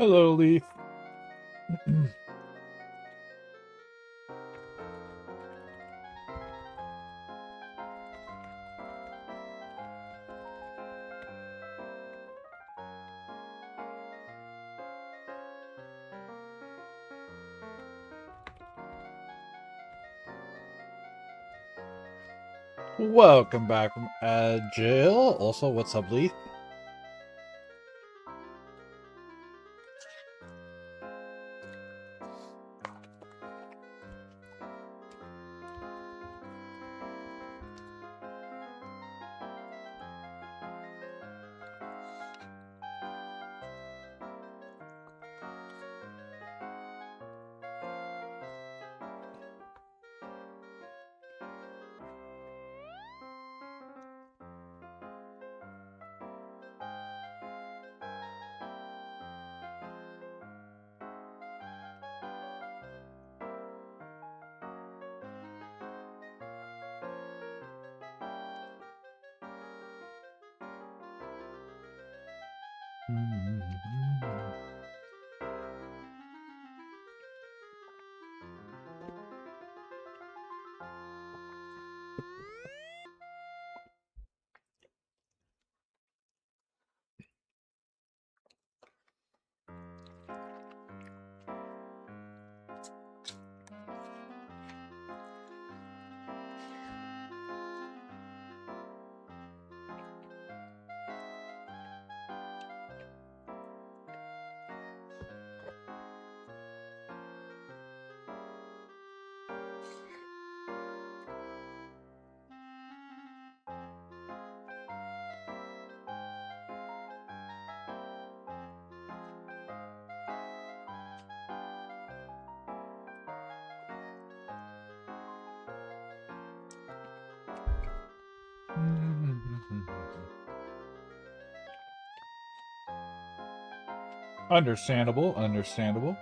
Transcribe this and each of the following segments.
Hello, Leaf. Welcome back from jail. Also, what's up, Leaf? Understandable, understandable.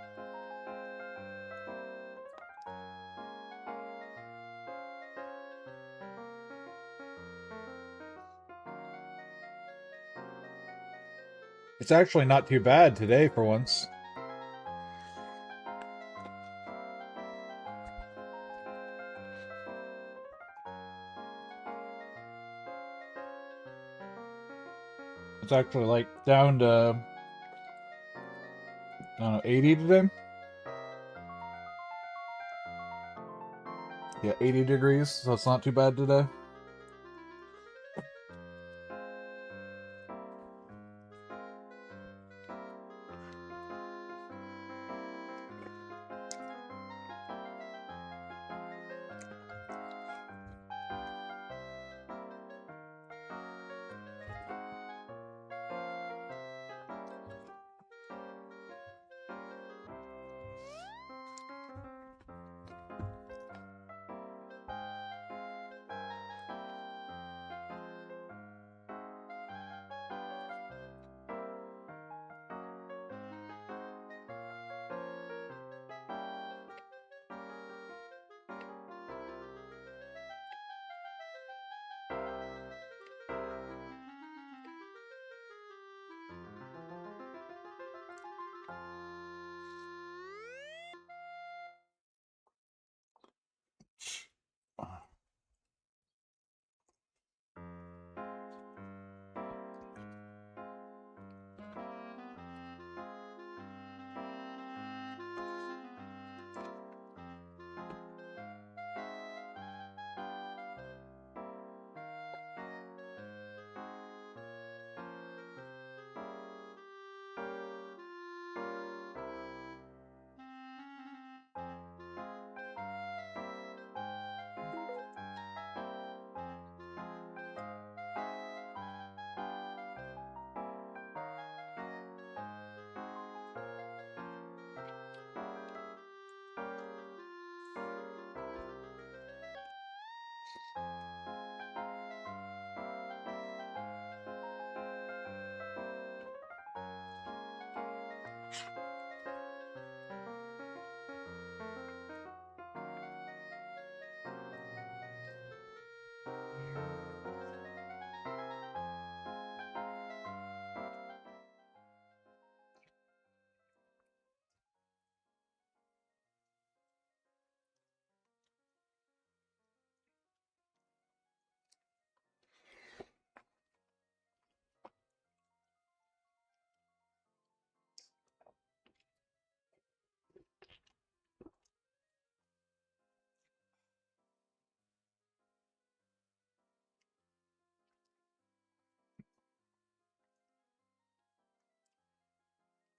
It's actually not too bad today for once. It's actually like down to, I don't know, 80 today. Yeah, 80 degrees, so it's not too bad today.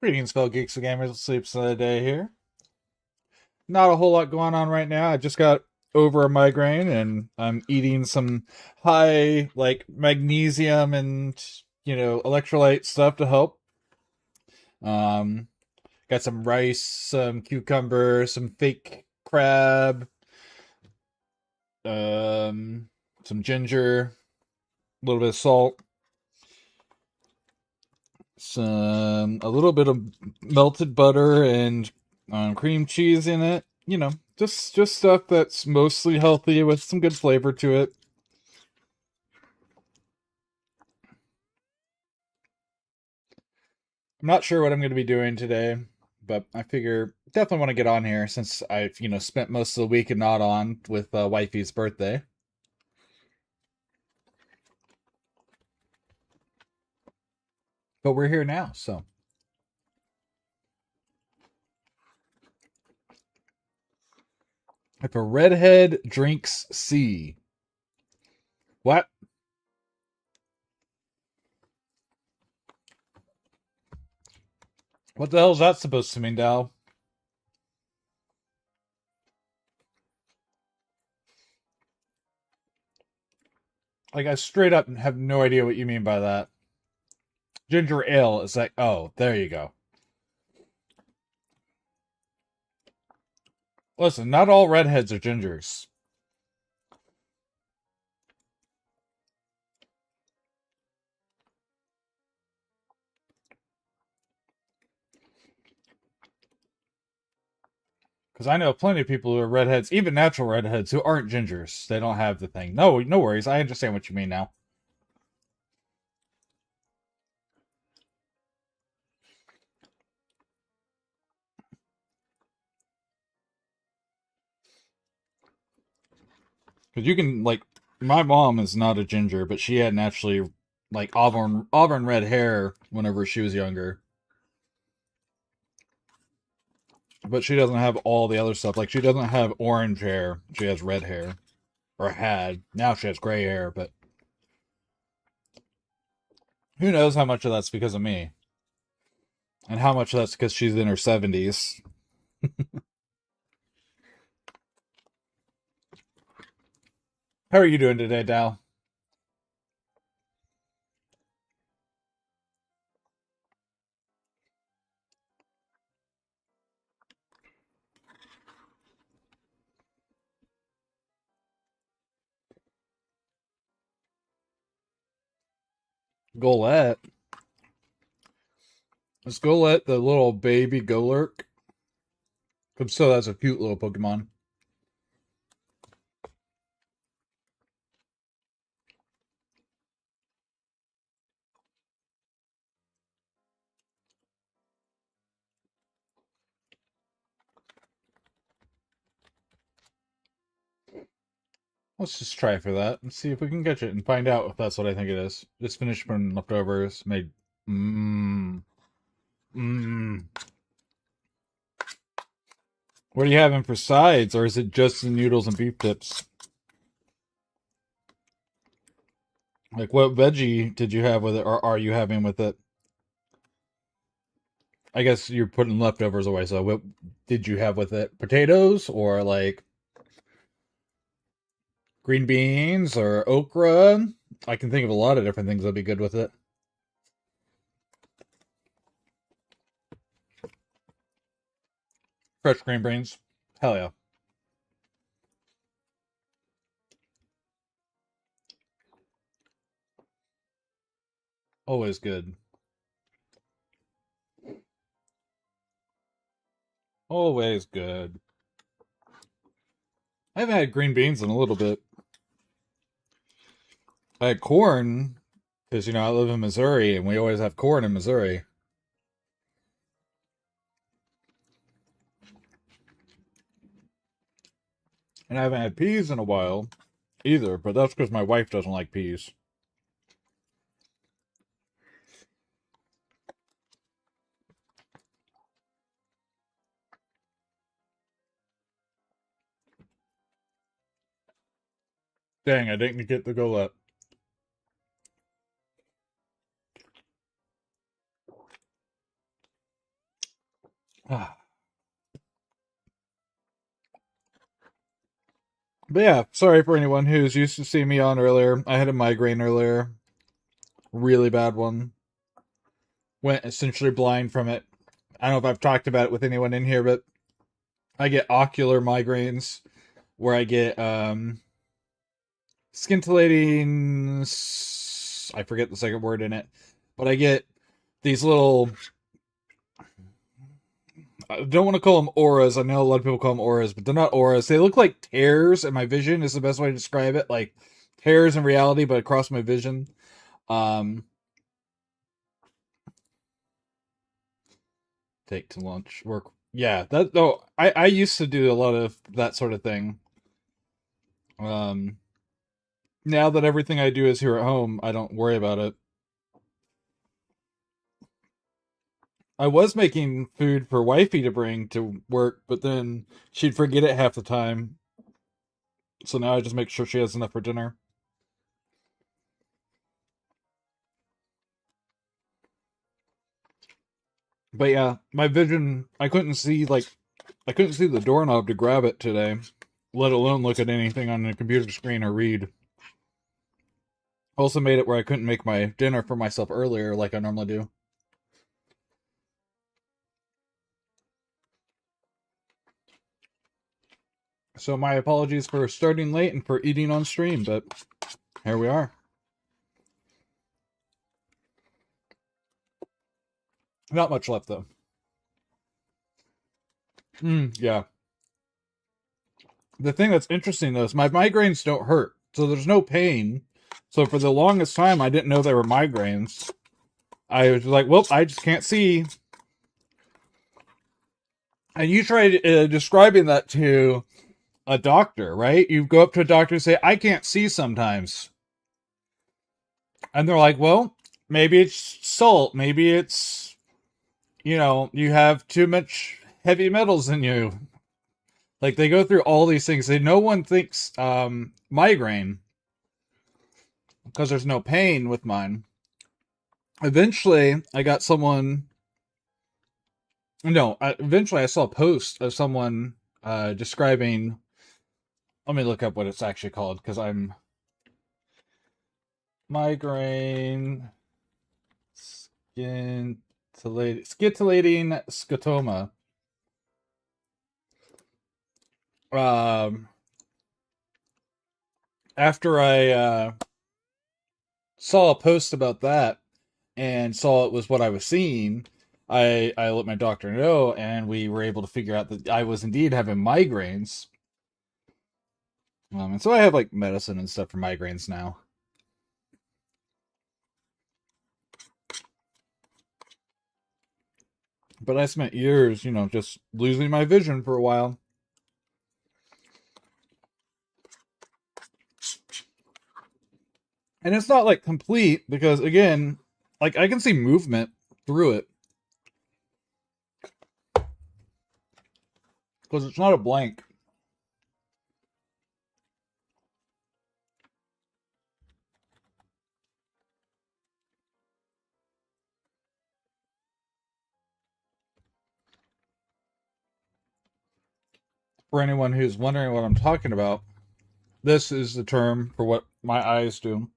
Greetings, fellow geeks and gamers. Sleeps another day here. Not a whole lot going on right now. I just got over a migraine, and I'm eating some high, like magnesium and electrolyte stuff to help. Um, got some rice, some cucumber, some fake crab, um, some ginger, a little bit of salt, a little bit of melted butter and cream cheese in it. Just stuff that's mostly healthy with some good flavor to it. I'm not sure what I'm going to be doing today, but I figure definitely want to get on here since I've spent most of the week and not on with wifey's birthday. But we're here now, so if a redhead drinks C, what? What the hell is that supposed to mean, Dal? Like, I straight up have no idea what you mean by that. Ginger ale is like, oh, there you go. Listen, not all redheads are gingers. Because I know plenty of people who are redheads, even natural redheads, who aren't gingers. They don't have the thing. No, no worries. I understand what you mean now. Because you can, like, my mom is not a ginger, but she had naturally, like, auburn red hair whenever she was younger. But she doesn't have all the other stuff. Like, she doesn't have orange hair. She has red hair. Or had. Now she has gray hair, but who knows how much of that's because of me. And how much of that's because she's in her 70s. How are you doing today, Dal? Golette? Is Golette the little baby Golurk? So that's a cute little Pokemon. Let's just try for that and see if we can catch it and find out if that's what I think it is. Just finished putting leftovers. Made. Mmm. Mmm. What are you having for sides, or is it just the noodles and beef tips? Like, what veggie did you have with it, or are you having with it? I guess you're putting leftovers away, so what did you have with it? Potatoes, or like green beans, or okra? I can think of a lot of different things that'd be good with it. Fresh green beans. Hell yeah. Always good. Always good. I haven't had green beans in a little bit. I had corn because I live in Missouri and we always have corn in Missouri. And I haven't had peas in a while either, but that's because my wife doesn't like peas. Dang, I didn't get the go up. But yeah, sorry for anyone who's used to see me on earlier. I had a migraine earlier, really bad one. Went essentially blind from it. I don't know if I've talked about it with anyone in here, but I get ocular migraines where I get scintillating. I forget the second word in it, but I get these little. I don't want to call them auras. I know a lot of people call them auras, but they're not auras. They look like tears in my vision. Is the best way to describe it. Like tears in reality, but across my vision. Um, take to lunch, work. Yeah, that though. I used to do a lot of that sort of thing. Um, Now that everything I do is here at home, I don't worry about it. I was making food for wifey to bring to work, but then she'd forget it half the time. So now I just make sure she has enough for dinner. But yeah, my vision, I couldn't see the doorknob to grab it today, let alone look at anything on the computer screen or read. Also made it where I couldn't make my dinner for myself earlier like I normally do. So my apologies for starting late and for eating on stream, but here we are. Not much left though. Yeah. The thing that's interesting though is my migraines don't hurt, so there's no pain. So for the longest time, I didn't know they were migraines. I was like, well, I just can't see. And you try describing that to a doctor, right? You go up to a doctor and say, I can't see sometimes. And they're like, well, maybe it's salt. Maybe it's, you have too much heavy metals in you. Like they go through all these things. No one thinks migraine because there's no pain with mine. Eventually, I got someone. No, eventually I saw a post of someone describing. Let me look up what it's actually called because I'm migraine scintillating scotoma. Um, After I saw a post about that and saw it was what I was seeing, I let my doctor know, and we were able to figure out that I was indeed having migraines. And so I have like medicine and stuff for migraines now. But I spent years, just losing my vision for a while. And it's not like complete because again, like I can see movement through it because it's not a blank. For anyone who's wondering what I'm talking about, this is the term for what my eyes do.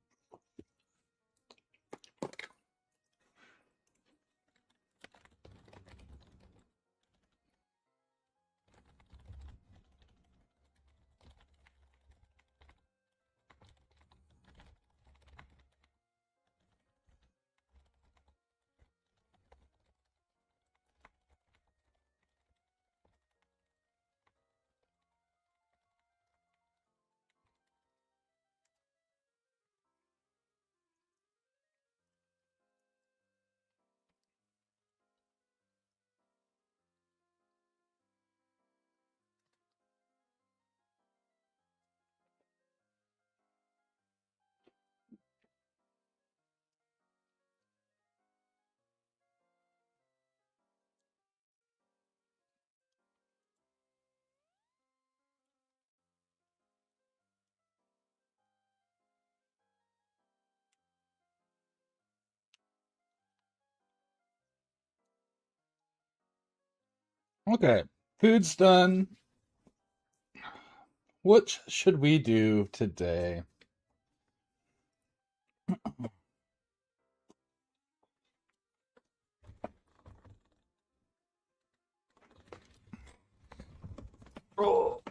Okay, food's done. What should we do today? Oh,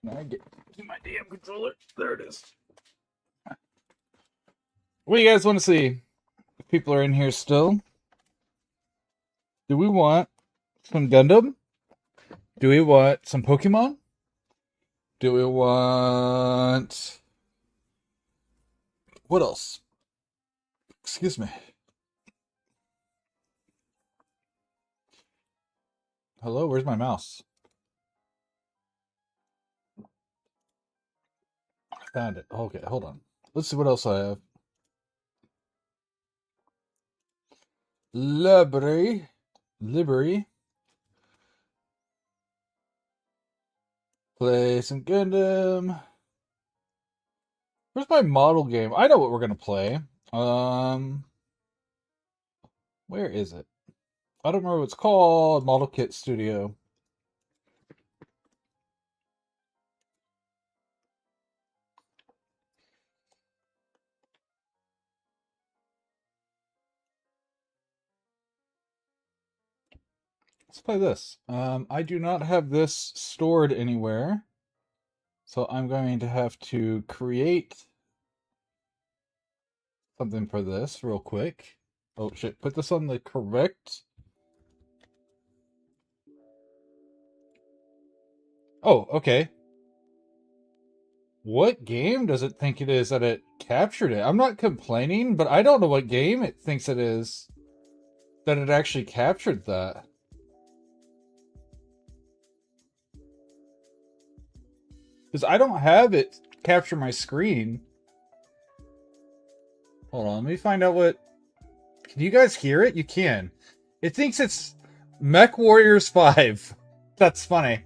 can I get to my damn controller? There it is. What do you guys want to see? If people are in here still, do we want some Gundam? Do we want some Pokemon? Do we want... What else? Excuse me. Hello, where's my mouse? I found it. Okay, hold on. Let's see what else I have. Library. Library. Play some Gundam. Where's my model game? I know what we're gonna play. Where is it? I don't remember what it's called. Model Kit Studio. Let's play this. I do not have this stored anywhere, so I'm going to have to create something for this real quick. Oh shit, put this on the correct... Oh, okay. What game does it think it is that it captured it? I'm not complaining, but I don't know what game it thinks it is that it actually captured that. Because I don't have it capture my screen. Hold on, let me find out what... Can you guys hear it? You can. It thinks it's Mech Warriors 5. That's funny.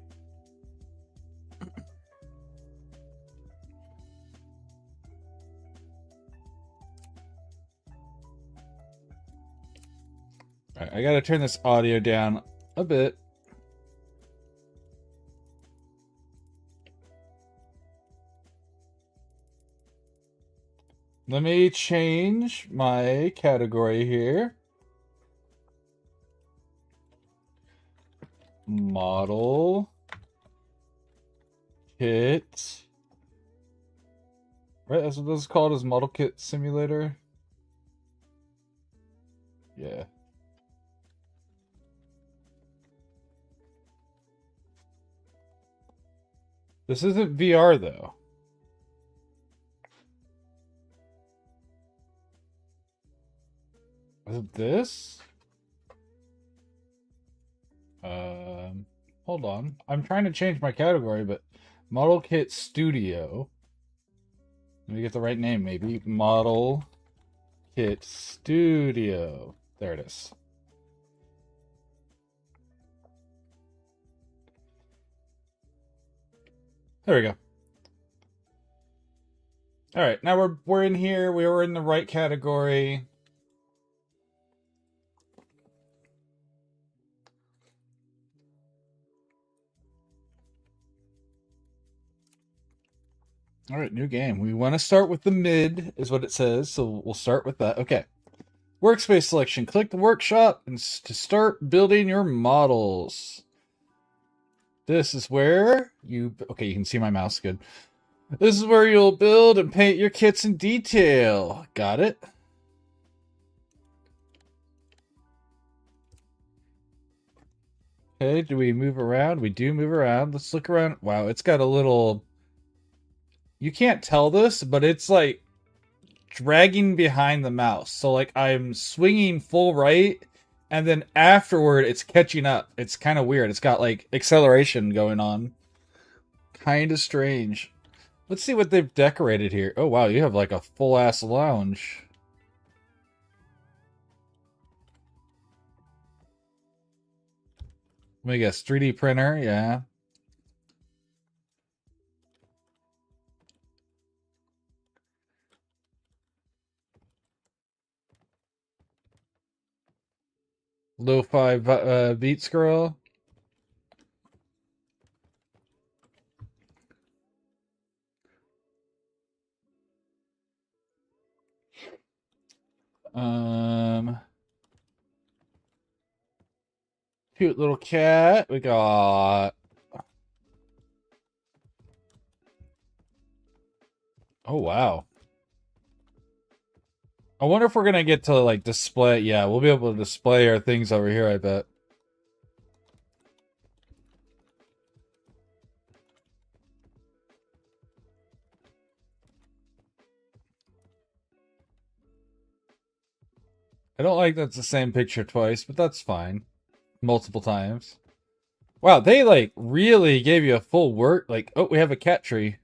Alright, I gotta turn this audio down a bit. Let me change my category here. Model Kit. Right, that's what this is called, is Model Kit Simulator. Yeah. This isn't VR though. Is it this? Hold on. I'm trying to change my category, but Model Kit Studio. Let me get the right name, maybe. Model Kit Studio. There it is. There we go. All right, now we're in here. We were in the right category. All right, new game. We want to start with the mid, is what it says. So we'll start with that. Okay. Workspace selection. Click the workshop and to start building your models. This is where you... Okay, you can see my mouse. Good. This is where you'll build and paint your kits in detail. Got it? Okay, do we move around? We do move around. Let's look around. Wow, it's got a little... You can't tell this, but it's like dragging behind the mouse. So like I'm swinging full right, and then afterward it's catching up. It's kind of weird. It's got like acceleration going on. Kind of strange. Let's see what they've decorated here. Oh wow, you have like a full-ass lounge. Let me guess, 3D printer, yeah. Lo-fi beat scroll. Cute little cat. We got. Oh wow. I wonder if we're gonna get to like display. Yeah, we'll be able to display our things over here, I bet. I don't like that's the same picture twice, but that's fine. Multiple times. Wow, they like really gave you a full work. Like, oh, we have a cat tree.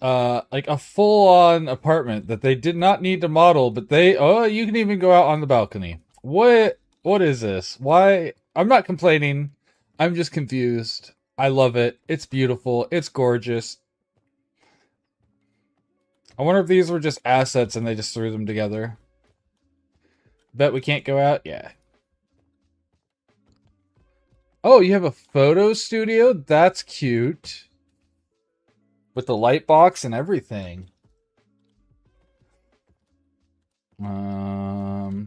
Like a full-on apartment that they did not need to model, but they. Oh, you can even go out on the balcony. What is this? Why? I'm not complaining. I'm just confused. I love it. It's beautiful. It's gorgeous. I wonder if these were just assets and they just threw them together. Bet we can't go out? Yeah. Oh, you have a photo studio? That's cute. With the light box and everything. Oh,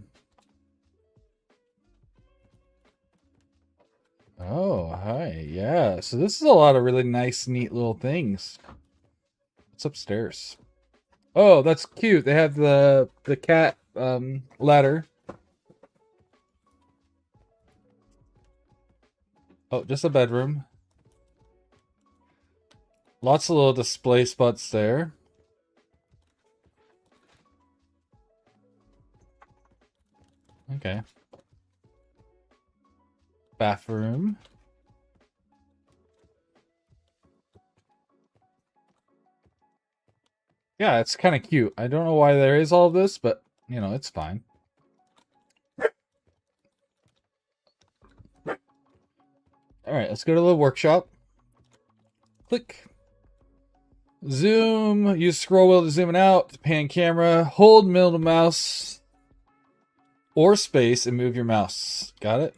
hi. Yeah. So this is a lot of really nice, neat little things. What's upstairs? Oh, that's cute. They have the cat ladder. Oh, just a bedroom. Lots of little display spots there. Okay. Bathroom. Yeah, it's kind of cute. I don't know why there is all this, but, you know, it's fine. Alright, let's go to the workshop. Click. Zoom. Use scroll wheel to zoom it out. Pan camera. Hold middle mouse or space and move your mouse. Got it?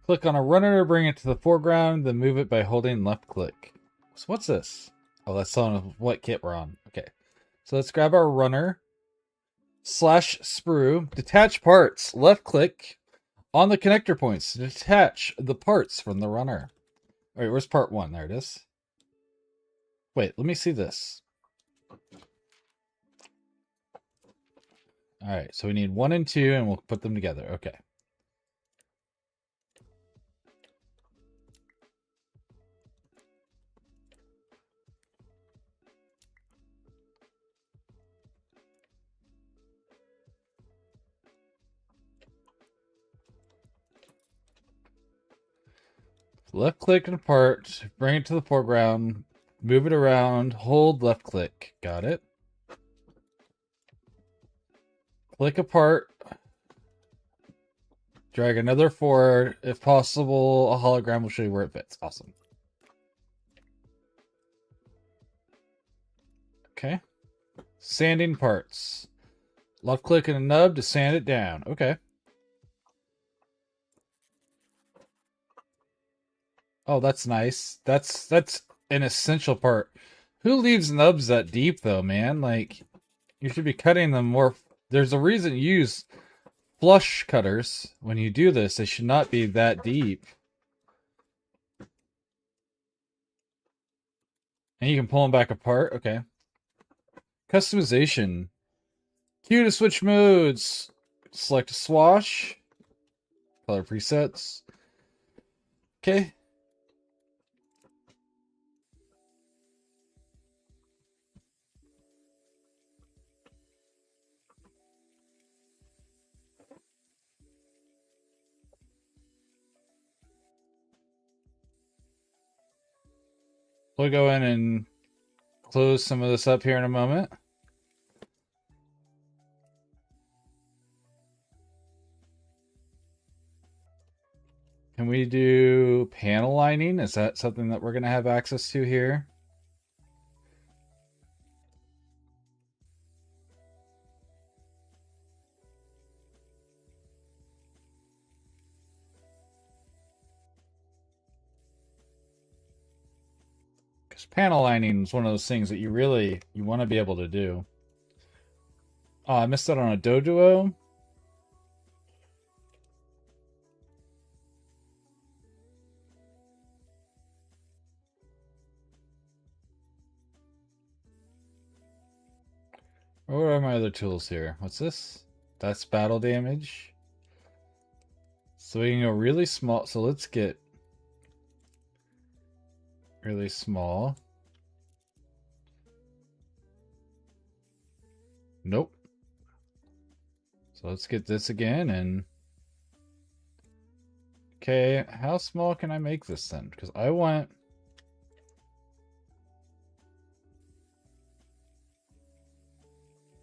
Click on a runner to bring it to the foreground, then move it by holding left click. So what's this? Oh, that's telling us what kit we're on. Okay. So let's grab our runner. Slash sprue. Detach parts. Left click on the connector points to detach the parts from the runner. Alright, where's part 1? There it is. Wait, let me see this. Alright, so we need 1 and 2 and we'll put them together. Okay. Left click on part, bring it to the foreground, move it around, hold left click. Got it. Click apart. Drag another forward. If possible, a hologram will show you where it fits. Awesome. Okay. Sanding parts. Left click and a nub to sand it down. Okay. Oh, that's nice. That's an essential part. Who leaves nubs that deep though, man? Like, you should be cutting them more. There's a reason you use flush cutters when you do this. They should not be that deep. And you can pull them back apart. Okay. Customization. Q to switch modes. Select a swash. Color presets. Okay. We'll go in and close some of this up here in a moment. Can we do panel lining? Is that something that we're going to have access to here? Because panel lining is one of those things that you want to be able to do. Oh, I missed out on a dojo. What are my other tools here? What's this? That's battle damage. So we can go really small. So let's get really small. Nope. So let's get this again and... Okay, how small can I make this then? Because I want...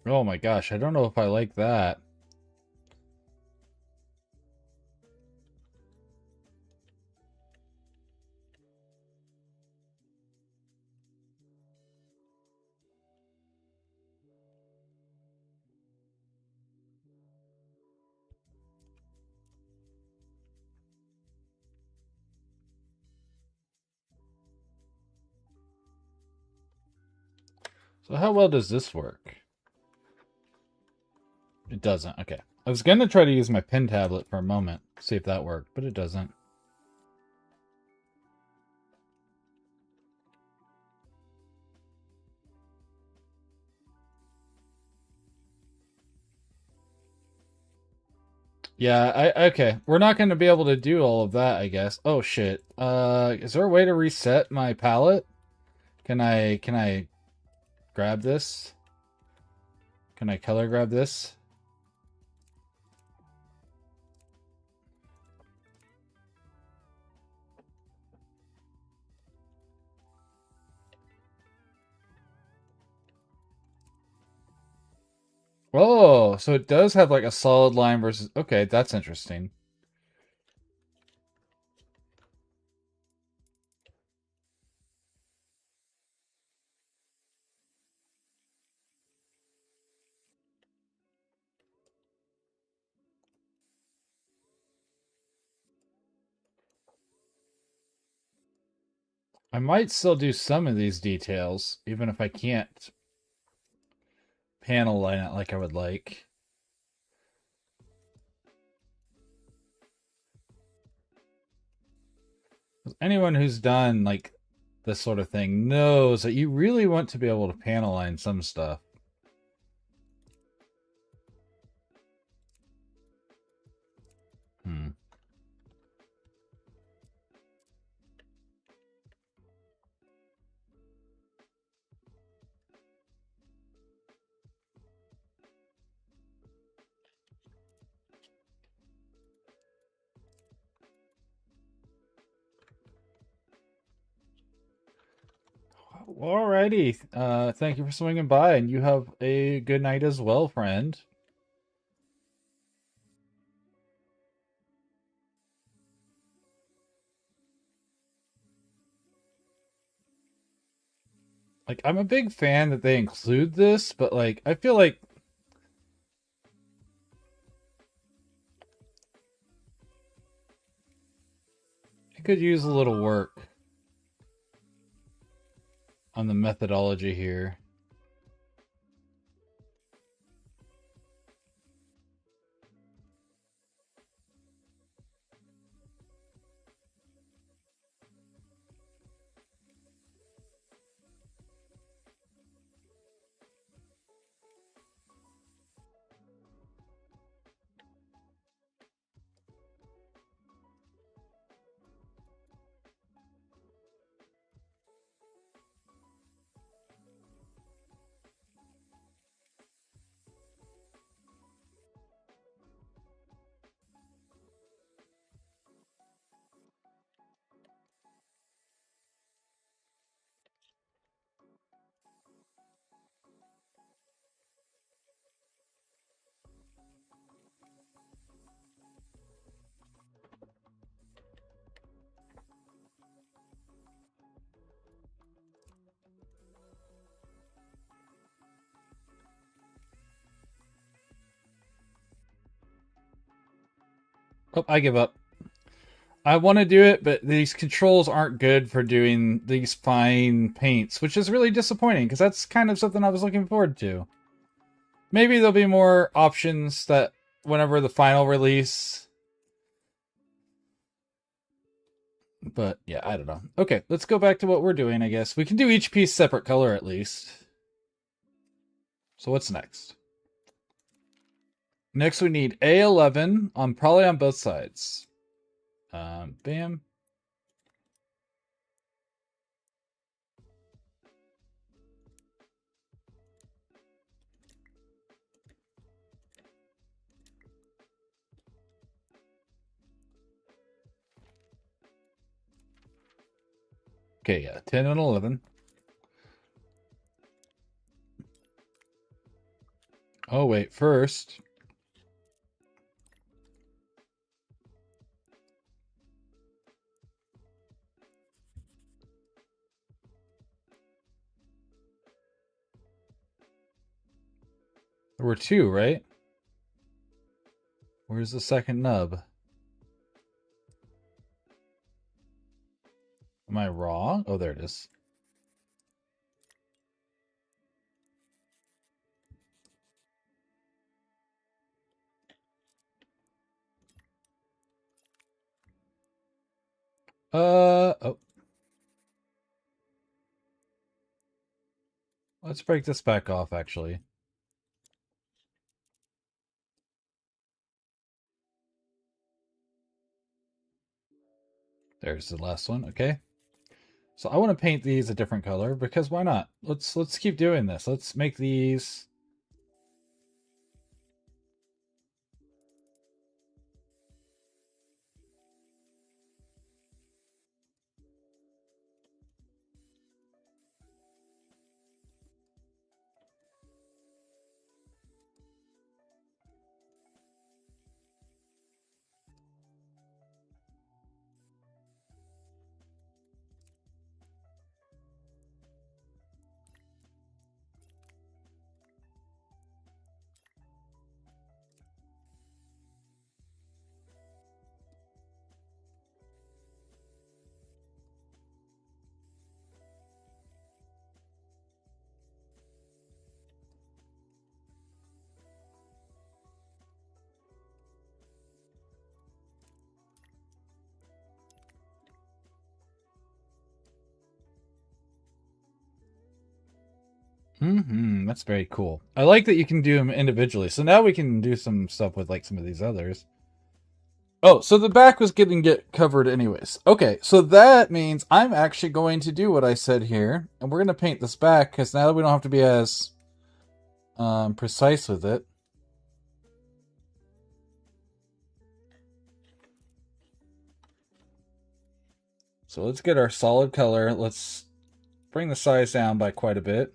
Oh my gosh, I don't know if I like that. So how well does this work? It doesn't. Okay. I was going to try to use my pen tablet for a moment, see if that worked, but it doesn't. Yeah, okay. We're not going to be able to do all of that, I guess. Oh shit. Is there a way to reset my palette? Can I grab this? Can I color grab this? Oh, so it does have like a solid line versus... Okay, that's interesting. I might still do some of these details, even if I can't panel line it like I would like. Anyone who's done like this sort of thing knows that you really want to be able to panel line some stuff. Hmm. Alrighty. Thank you for swinging by, and you have a good night as well, friend. Like, I'm a big fan that they include this, but like, I feel like it could use a little work on the methodology here. Oh, I give up. I want to do it, but these controls aren't good for doing these fine paints, which is really disappointing because that's kind of something I was looking forward to. Maybe there'll be more options that whenever the final release. But yeah, I don't know. Okay, let's go back to what we're doing, I guess. We can do each piece separate color at least. So what's next? Next we need A11 on probably on both sides. Bam. Okay, yeah, 10 and 11. Oh, wait, first. There were two, right? Where's the second nub? Am I wrong? Oh, there it is. Oh. Let's break this back off, actually. There's the last one, okay. So I want to paint these a different color because why not? Let's keep doing this. Let's make these. That's very cool. I like that you can do them individually. So now we can do some stuff with like some of these others. Oh, so the back was get covered anyways. Okay, so that means I'm actually going to do what I said here, and we're going to paint this back because now we don't have to be as precise with it. So let's get our solid color. Let's bring the size down by quite a bit.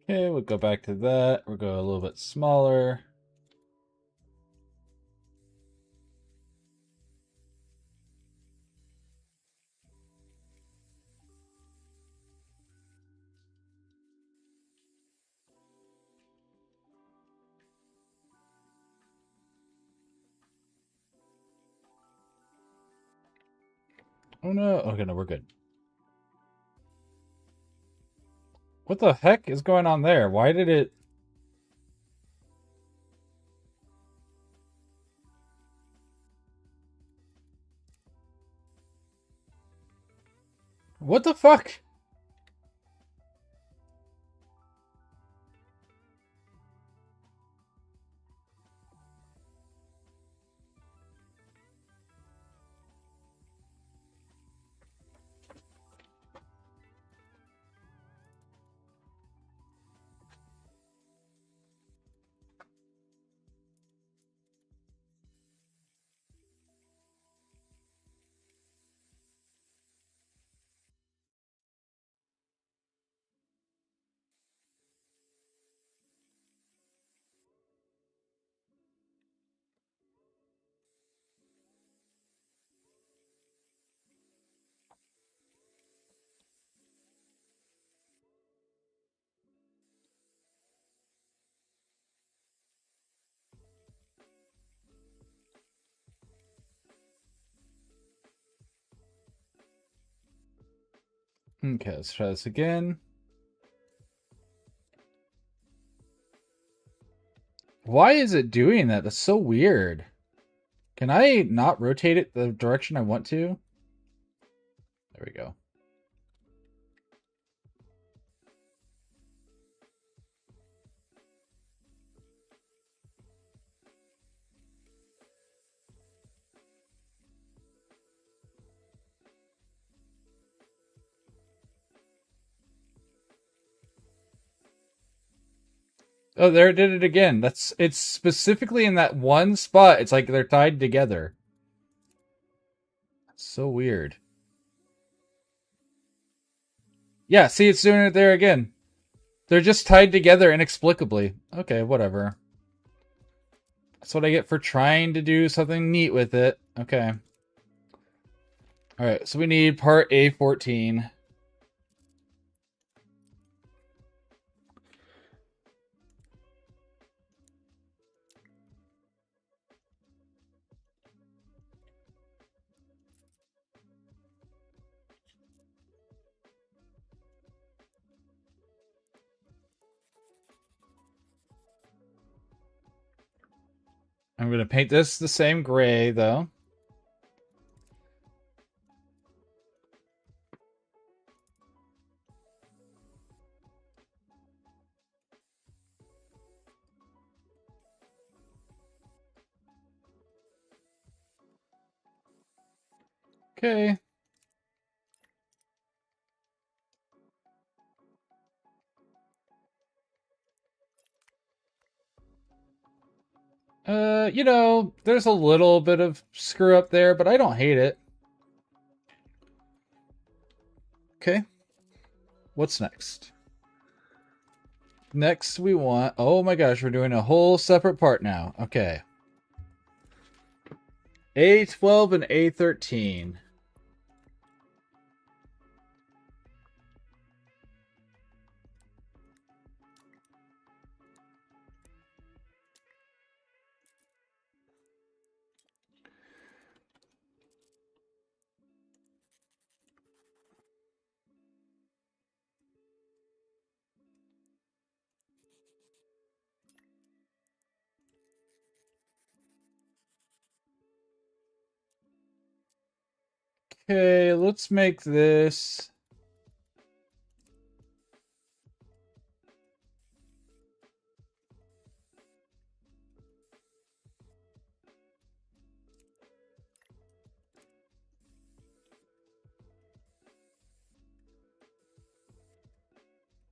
Okay, we'll go back to that. We'll go a little bit smaller. Oh no. Okay, no, we're good. What the heck is going on there? Why did it... What the fuck? Okay, let's try this again. Why is it doing that? That's so weird. Can I not rotate it the direction I want to? There we go. Oh, there it did it again. It's specifically in that one spot. It's like they're tied together. So weird. Yeah, see, it's doing it there again. They're just tied together inexplicably. Okay, whatever. That's what I get for trying to do something neat with it. Okay. Alright, so we need part A14. I'm going to paint this the same gray, though. Okay. You know, there's a little bit of screw up there, but I don't hate it. Okay. What's next? Next we want... Oh my gosh, we're doing a whole separate part now. Okay. A12 and A13. Okay, let's make this...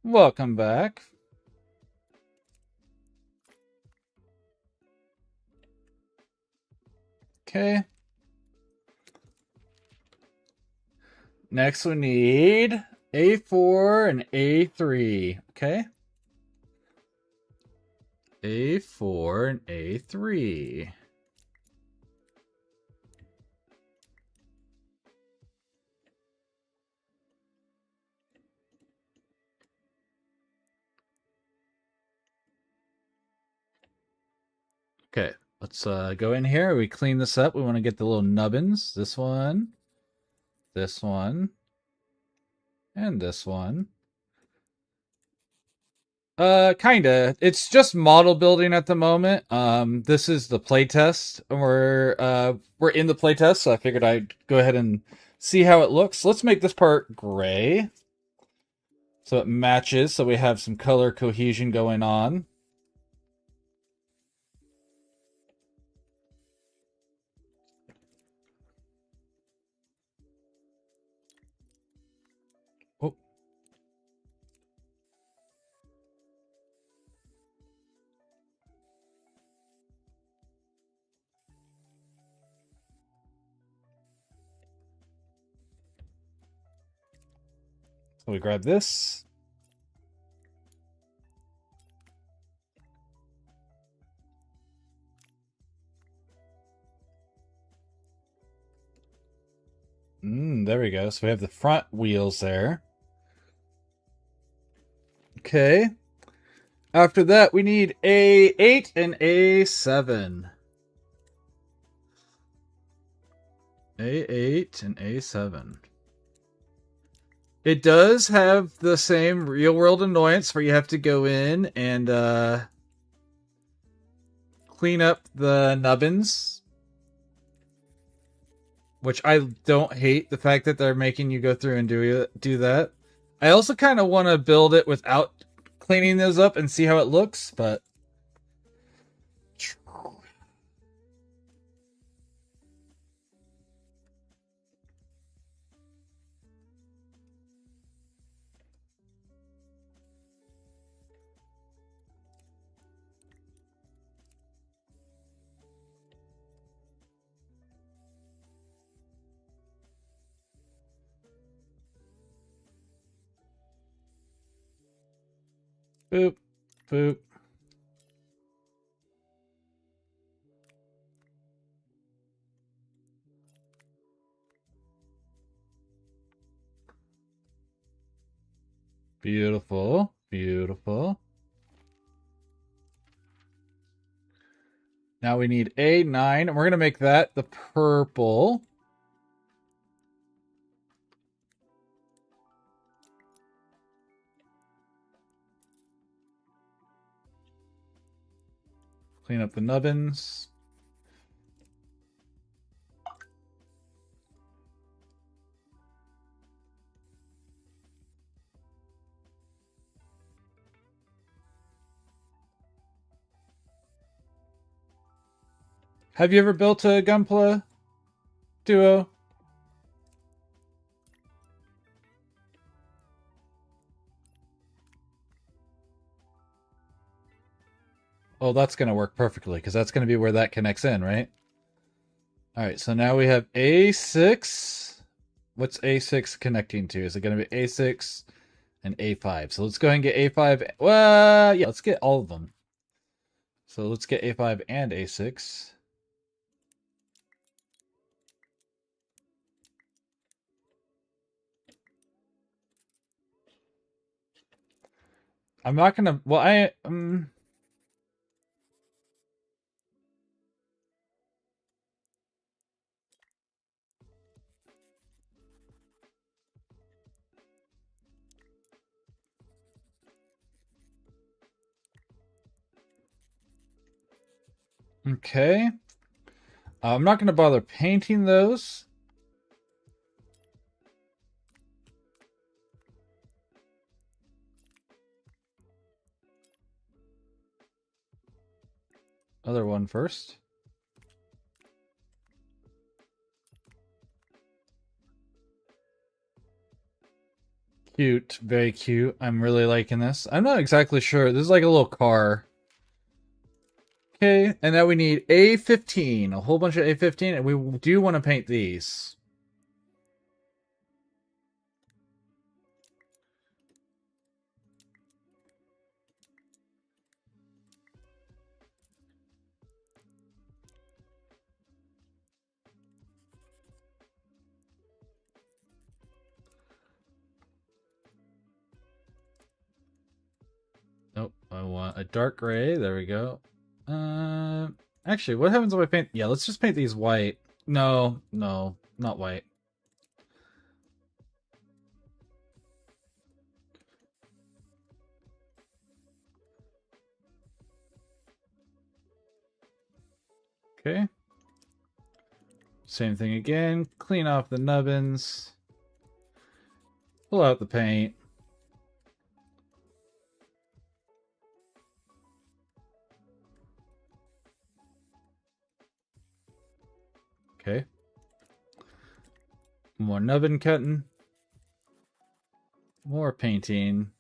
Welcome back. Okay. Next we need A4 and A3. Okay. A4 and A3. Okay, let's go in here. We clean this up. We want to get the little nubbins. This one, and this one. Kinda. It's just model building at the moment. This is the playtest, and we're in the playtest, so I figured I'd go ahead and see how it looks. Let's make this part gray, so it matches. So we have some color cohesion going on. Oh. So we grab this. There we go. So we have the front wheels there. Okay. After that, we need A8 and A7. A8 and A7. It does have the same real world annoyance where you have to go in and clean up the nubbins, which I don't hate the fact that they're making you go through and do that. I also kind of want to build it without cleaning those up and see how it looks, but boop, boop. Beautiful, beautiful. Now we need A9, and we're going to make that the purple. Clean up the nubbins. Have you ever built a Gunpla duo? Oh, that's going to work perfectly because that's going to be where that connects in, right? All right, so now we have A6. What's A6 connecting to? Is it going to be A6 and A5? So let's go ahead and get A5. Well, yeah, let's get all of them. So let's get A5 and A6. I'm not going to, well, okay. I'm not going to bother painting those. Other one first. Cute, very cute. I'm really liking this. I'm not exactly sure. This is like a little car. Okay, and now we need A15, a whole bunch of A15, and we do want to paint these. Nope, I want a dark gray. There we go. Actually, what happens if I paint? Yeah, let's just paint these white. No, no, not white. Okay. Same thing again. Clean off the nubbins. Pull out the paint. Okay. More nubbin cutting. More painting.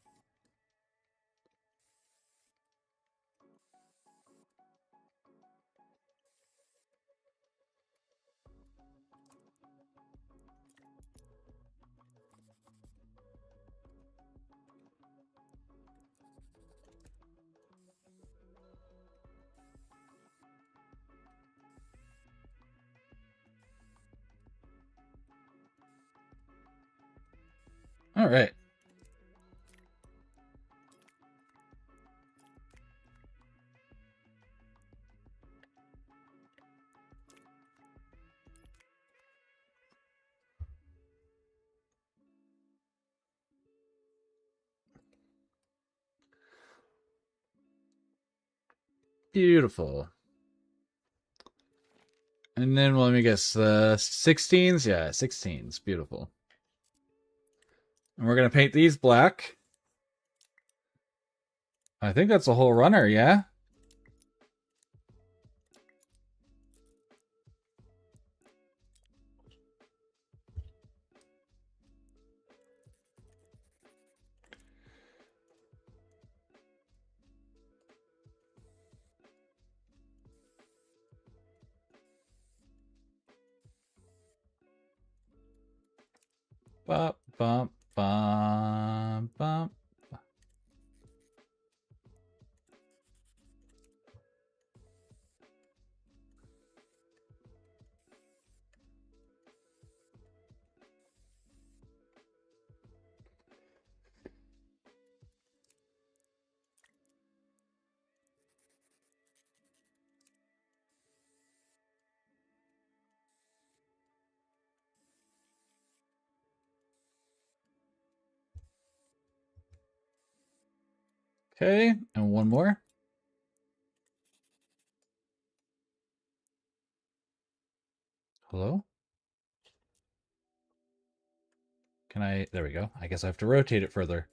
All right. Beautiful. And then, well, let me guess, 16s? Yeah, 16s. Beautiful. And we're going to paint these black. I think that's a whole runner, yeah? Bump, bump, bump, bump. Okay, and one more. Hello? Can I... There we go. I guess I have to rotate it further.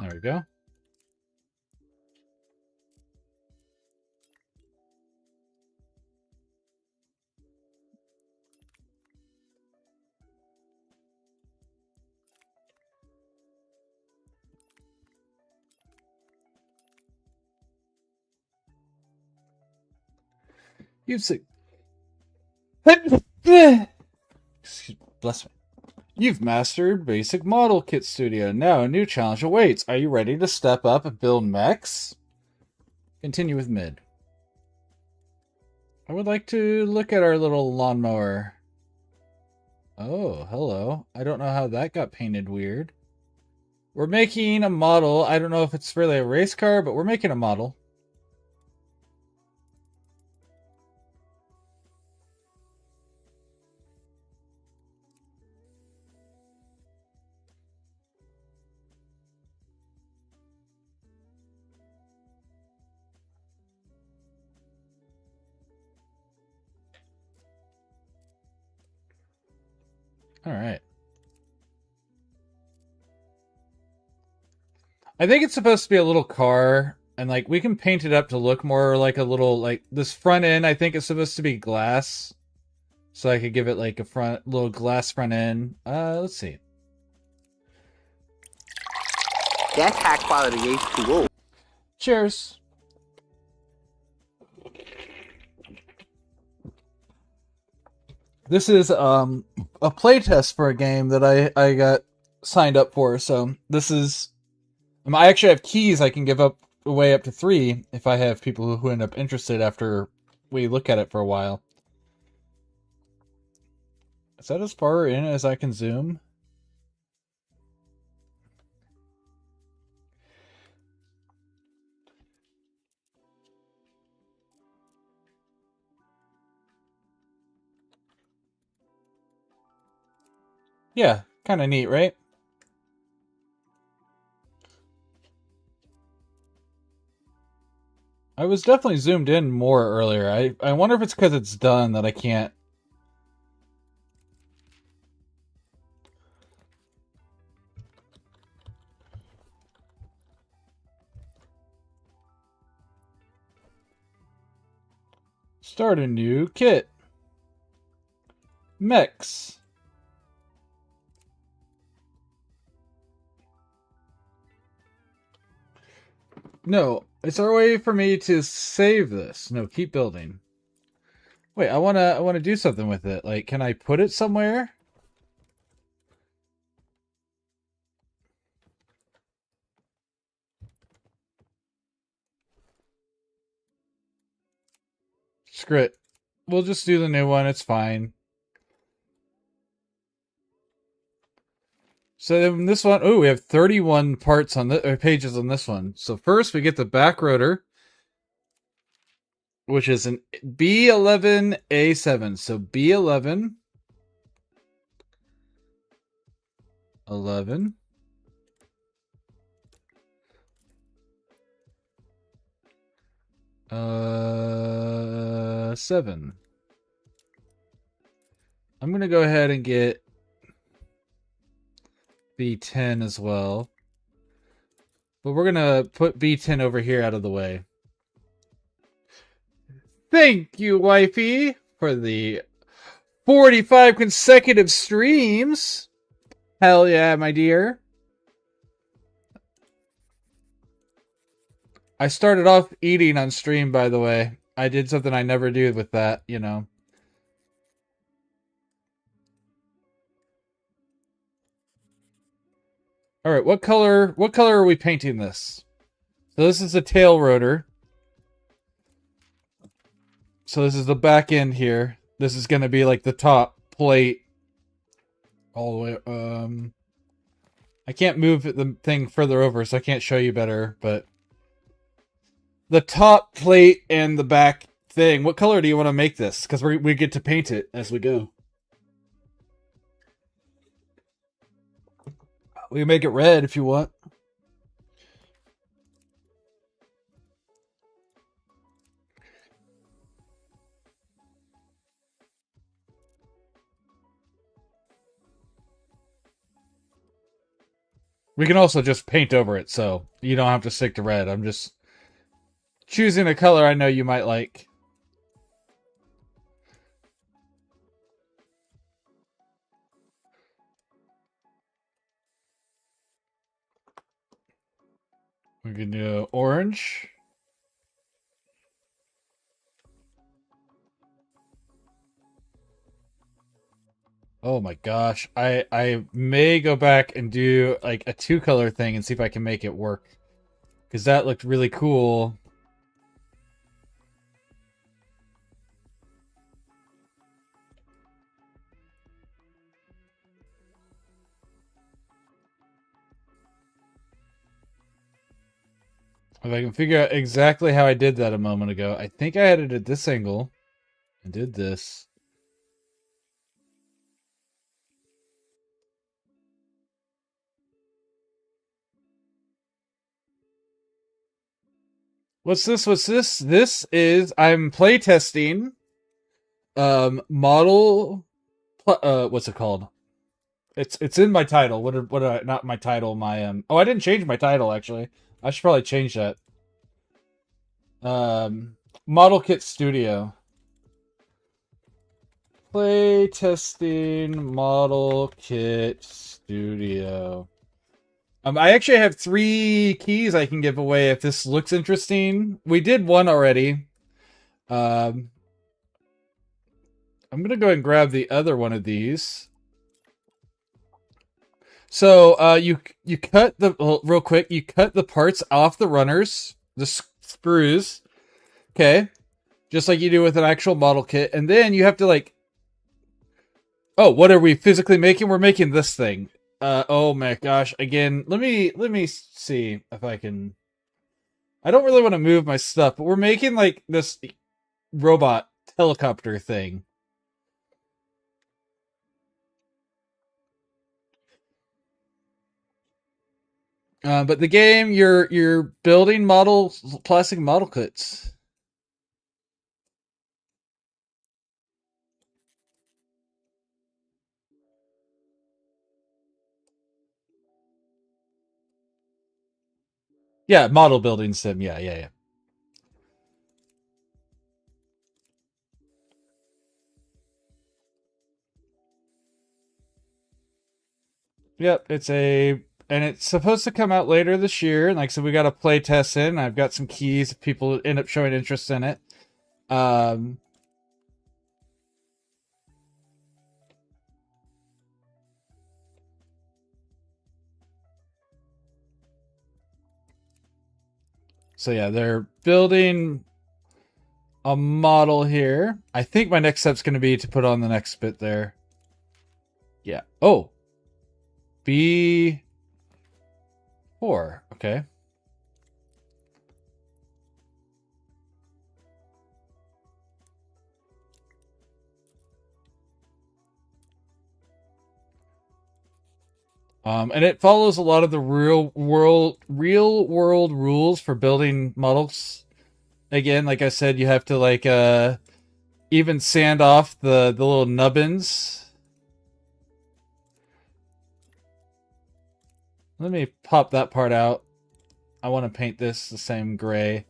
There we go. You've Bless me. You've mastered Basic Model Kit Studio. Now a new challenge awaits. Are you ready to step up and build mechs? Continue with mid. I would like to look at our little lawnmower. Oh, hello. I don't know how that got painted weird. We're making a model. I don't know if it's really a race car, but we're making a model. All right. I think it's supposed to be a little car, and like we can paint it up to look more like a little, like this front end. I think it's supposed to be glass, so I could give it like a little glass front end. Let's see. That's high quality H2O. Cheers. This is a playtest for a game that I got signed up for. So this is, I actually have keys I can give up away up to 3 if I have people who end up interested after we look at it for a while. Is that as far in as I can zoom? Yeah, kind of neat, right? I was definitely zoomed in more earlier. I wonder if it's because it's done that I can't. Start a new kit. Mechs. No, is there a way for me to save this? No, keep building. Wait, I wanna do something with it. Like, can I put it somewhere? Screw it. We'll just do the new one. It's fine. So then this one, oh, we have 31 parts on the pages on this one. So first we get the back rotor, which is an B11A7. So B11 11. Seven. I'm gonna go ahead and get B10 as well. But we're gonna put B10 over here out of the way. Thank you, wifey, for the 45 consecutive streams. Hell yeah, my dear. I started off eating on stream, by the way. I did something I never do with that, you know. All right, what color are we painting this? So this is a tail rotor. So this is the back end here. This is going to be like the top plate all the way. I can't move the thing further over, so I can't show you better, but the top plate and the back thing. What color do you want to make this? Because we get to paint it as we go. We can make it red if you want. We can also just paint over it, so you don't have to stick to red. I'm just choosing a color I know you might like. We can do orange. Oh my gosh. I may go back and do like a 2-color thing and see if I can make it work. Because that looked really cool. If I can figure out exactly how I did that a moment ago. I think I had it at this angle and did this. What's this? What's this? This is I'm playtesting model what's it called? It's in my title. What did I not my title, my oh, I didn't change my title actually. I should probably change that. Model Kit Studio. Playtesting Model Kit Studio. I actually have 3 keys I can give away if this looks interesting. We did one already. I'm gonna go and grab the other one of these. So you cut the real quick. You cut the parts off the runners, the screws. Okay, just like you do with an actual model kit, and then you have to like. Oh, what are we physically making? We're making this thing. Oh my gosh! Again, let me see if I can. I don't really want to move my stuff, but we're making like this robot helicopter thing. But the game, you're building plastic model kits. Yeah, model building sim. Yeah. Yep, and it's supposed to come out later this year. And like I said, we got a play test in. I've got some keys if people end up showing interest in it. So yeah, they're building a model here. I think my next step's going to be to put on the next bit there. Yeah. Oh. B4. Okay. And it follows a lot of the real world rules for building models. Again, like I said, you have to like even sand off the little nubbins. Let me pop that part out. I want to paint this the same gray.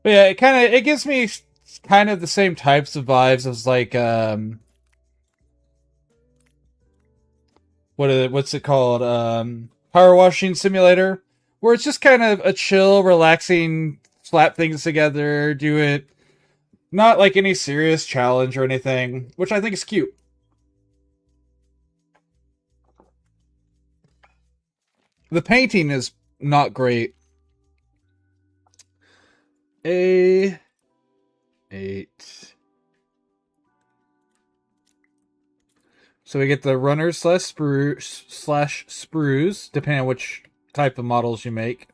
But yeah, it gives me kind of the same types of vibes as like what's it called? Power washing simulator, where it's just kind of a chill, relaxing, slap things together, do it, not like any serious challenge or anything, which I think is cute. The painting is not great. A8. So we get the runners slash sprues, depending on which type of models you make.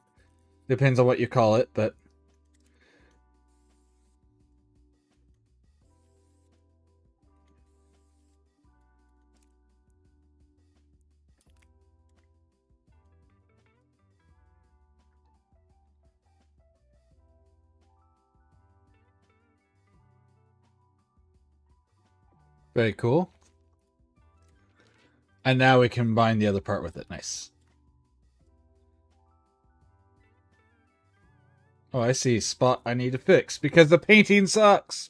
Depends on what you call it, but very cool. And now we combine the other part with it. Nice. Oh, I see. Spot I need to fix because the painting sucks.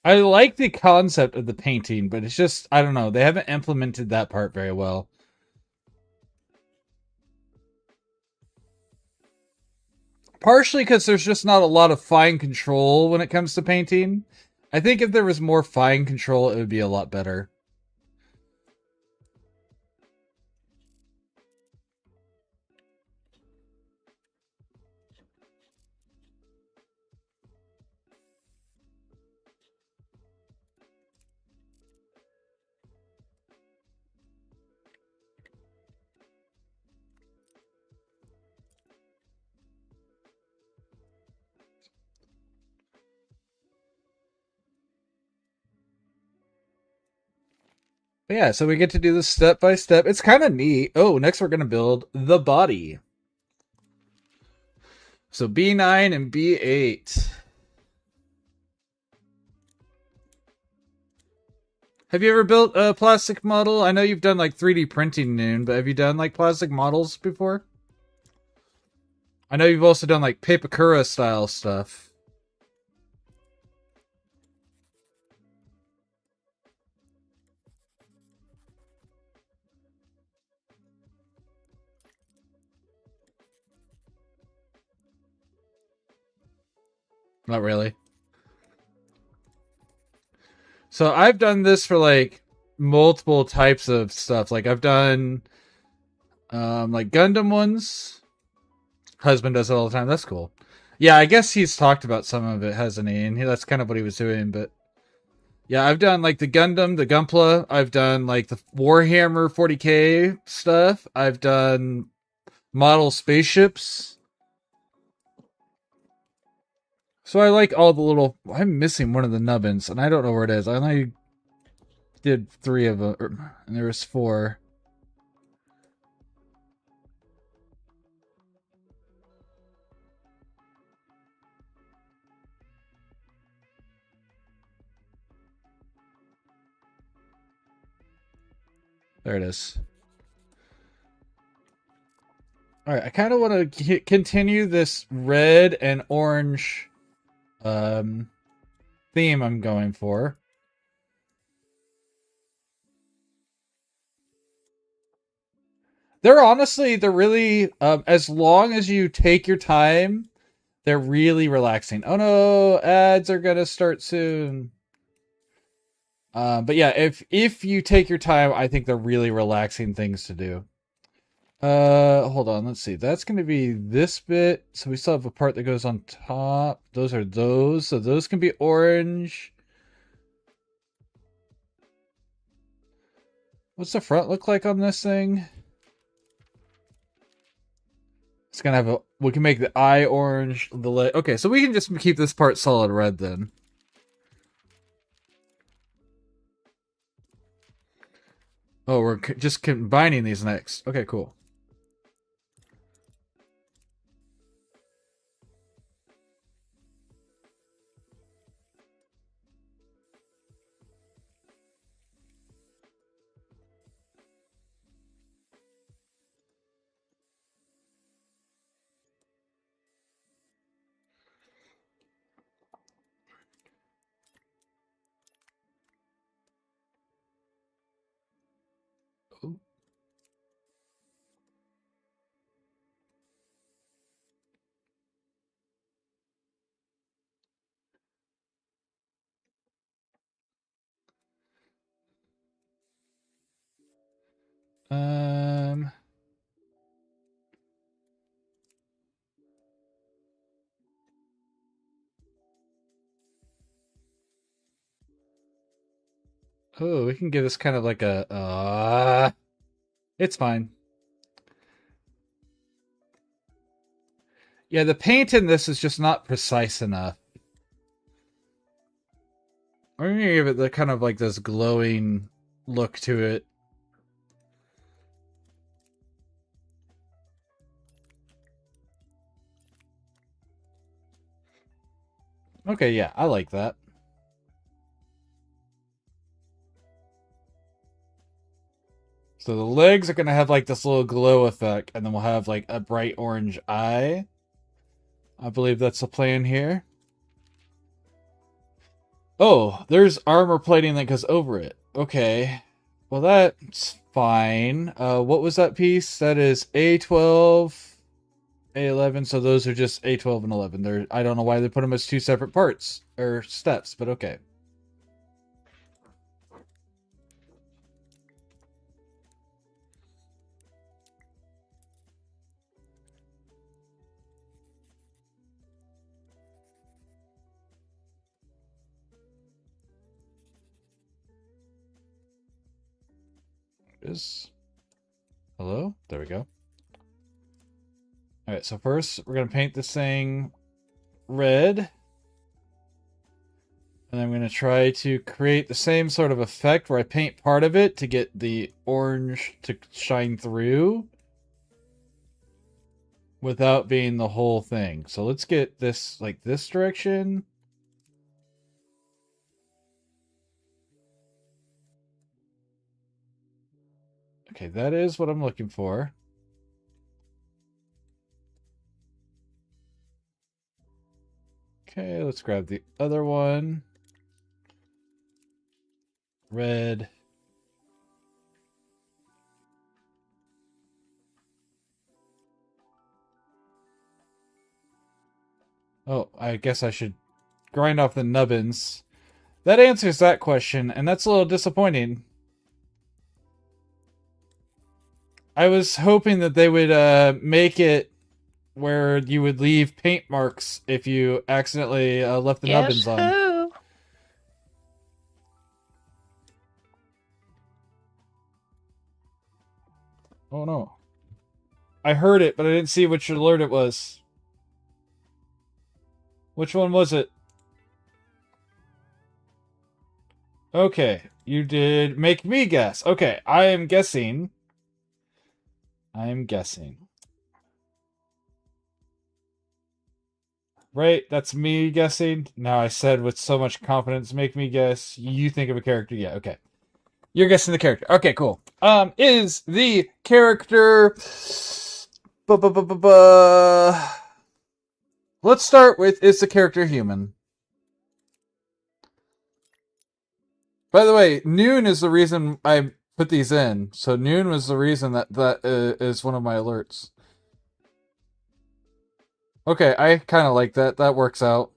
I like the concept of the painting, but it's just, I don't know, they haven't implemented that part very well. Partially because there's just not a lot of fine control when it comes to painting. I think if there was more fine control, it would be a lot better. But yeah, so we get to do this step by step. It's kind of neat. Oh, next we're going to build the body. So B9 and B8. Have you ever built a plastic model? I know you've done like 3D printing, Noon, but have you done like plastic models before? I know you've also done like Papakura style stuff. Not really. So I've done this for like multiple types of stuff. Like I've done like Gundam ones. Husband does it all the time. That's cool. Yeah, I guess he's talked about some of it, hasn't he? And that's kind of what he was doing. But yeah, I've done like the Gundam, the Gunpla. I've done like the Warhammer 40k stuff. I've done model spaceships. So I like all the little. I'm missing one of the nubbins, and I don't know where it is. I only did 3 of them, and there was 4. There it is. All right, I kind of want to continue this red and orange theme I'm going for. They're really, as long as you take your time, they're really relaxing. Oh no, ads are gonna start soon. But yeah, if you take your time, I think they're really relaxing things to do. Hold on, let's see. That's gonna be this bit. So we still have a part that goes on top. Those are those. So those can be orange. What's the front look like on this thing? It's gonna have a. We can make the eye orange. The leg. Okay, so we can just keep this part solid red then. Oh, we're just combining these next. Okay, cool. Um. Oh, we can give this kind of like a. It's fine. Yeah, the paint in this is just not precise enough. I'm gonna give it the kind of like this glowing look to it. Okay, yeah, I like that. So the legs are gonna have like this little glow effect, and then we'll have like a bright orange eye. I believe that's the plan here. Oh, there's armor plating that goes over it. Okay. Well, that's fine. What was that piece? That is A12, A11. So those are just A12 and 11. I don't know why they put them as two separate parts or steps, but okay. Hello? There we go. Alright, so first we're going to paint this thing red. And I'm going to try to create the same sort of effect where I paint part of it to get the orange to shine through without being the whole thing. So let's get this like this direction. Okay, that is what I'm looking for. Okay, let's grab the other one. Red. Oh, I guess I should grind off the nubbins. That answers that question, and that's a little disappointing. I was hoping that they would make it where you would leave paint marks if you accidentally left the nubbins on. Who? Oh no. I heard it, but I didn't see which alert it was. Which one was it? Okay, you did make me guess. Okay, I am guessing. Right, that's me guessing. Now I said with so much confidence, make me guess. You think of a character. Yeah, okay. You're guessing the character. Okay, cool. Is the character... Let's start with, is the character human? By the way, noon is the reason I put these in. So noon was the reason that is one of my alerts. Okay, I kind of like that. That works out.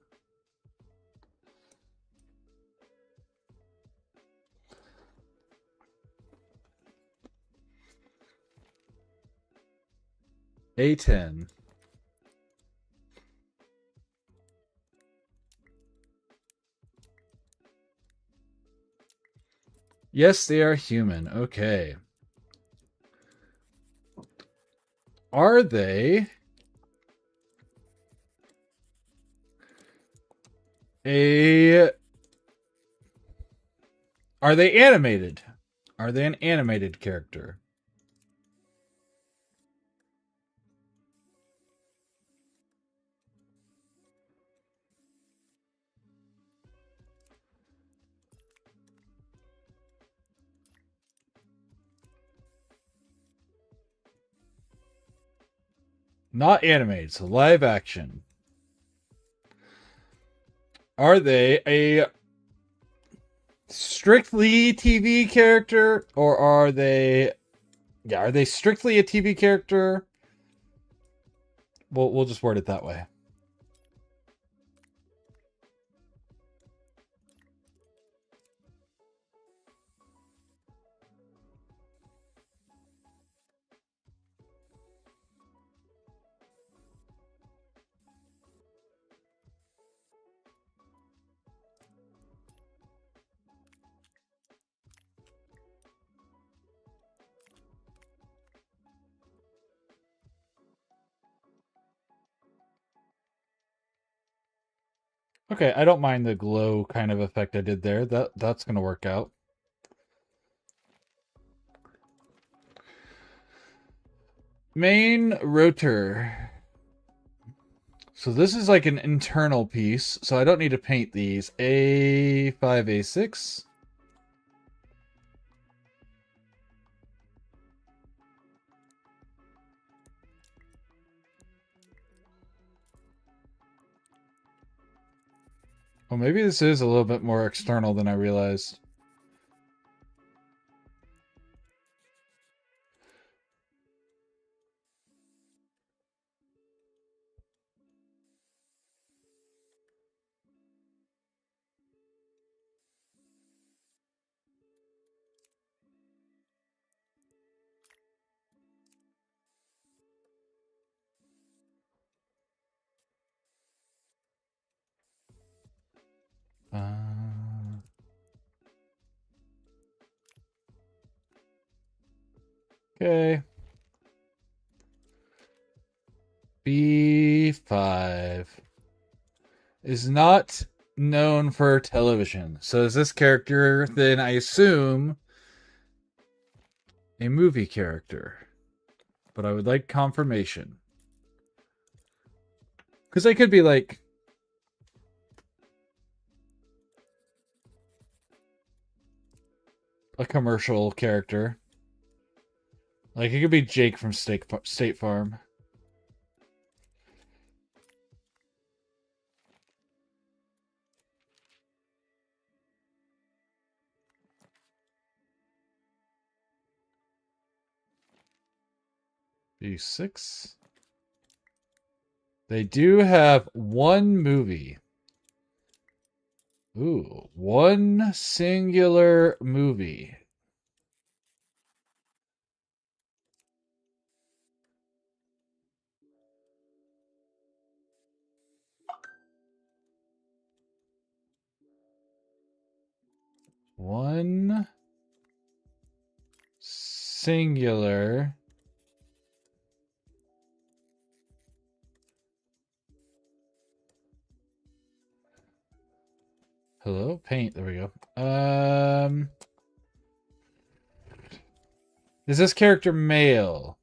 A10. Yes, they are human. Okay. Are they a... Are they animated? Are they an animated character? Not animated, so live action. Are they a strictly TV character, or are they... Yeah, are they strictly a TV character? We'll just word it that way. Okay, I don't mind the glow kind of effect I did there. That's gonna work out. Main rotor. So this is like an internal piece, so I don't need to paint these. A5, A6. Well, maybe this is a little bit more external than I realized. Okay. B5 is not known for television. So is this character then, I assume, a movie character? But I would like confirmation. Because they could be like a commercial character. Like it could be Jake from State Farm. B6. They do have one movie. Ooh, one singular movie. One singular hello paint, there we go. Is this character male?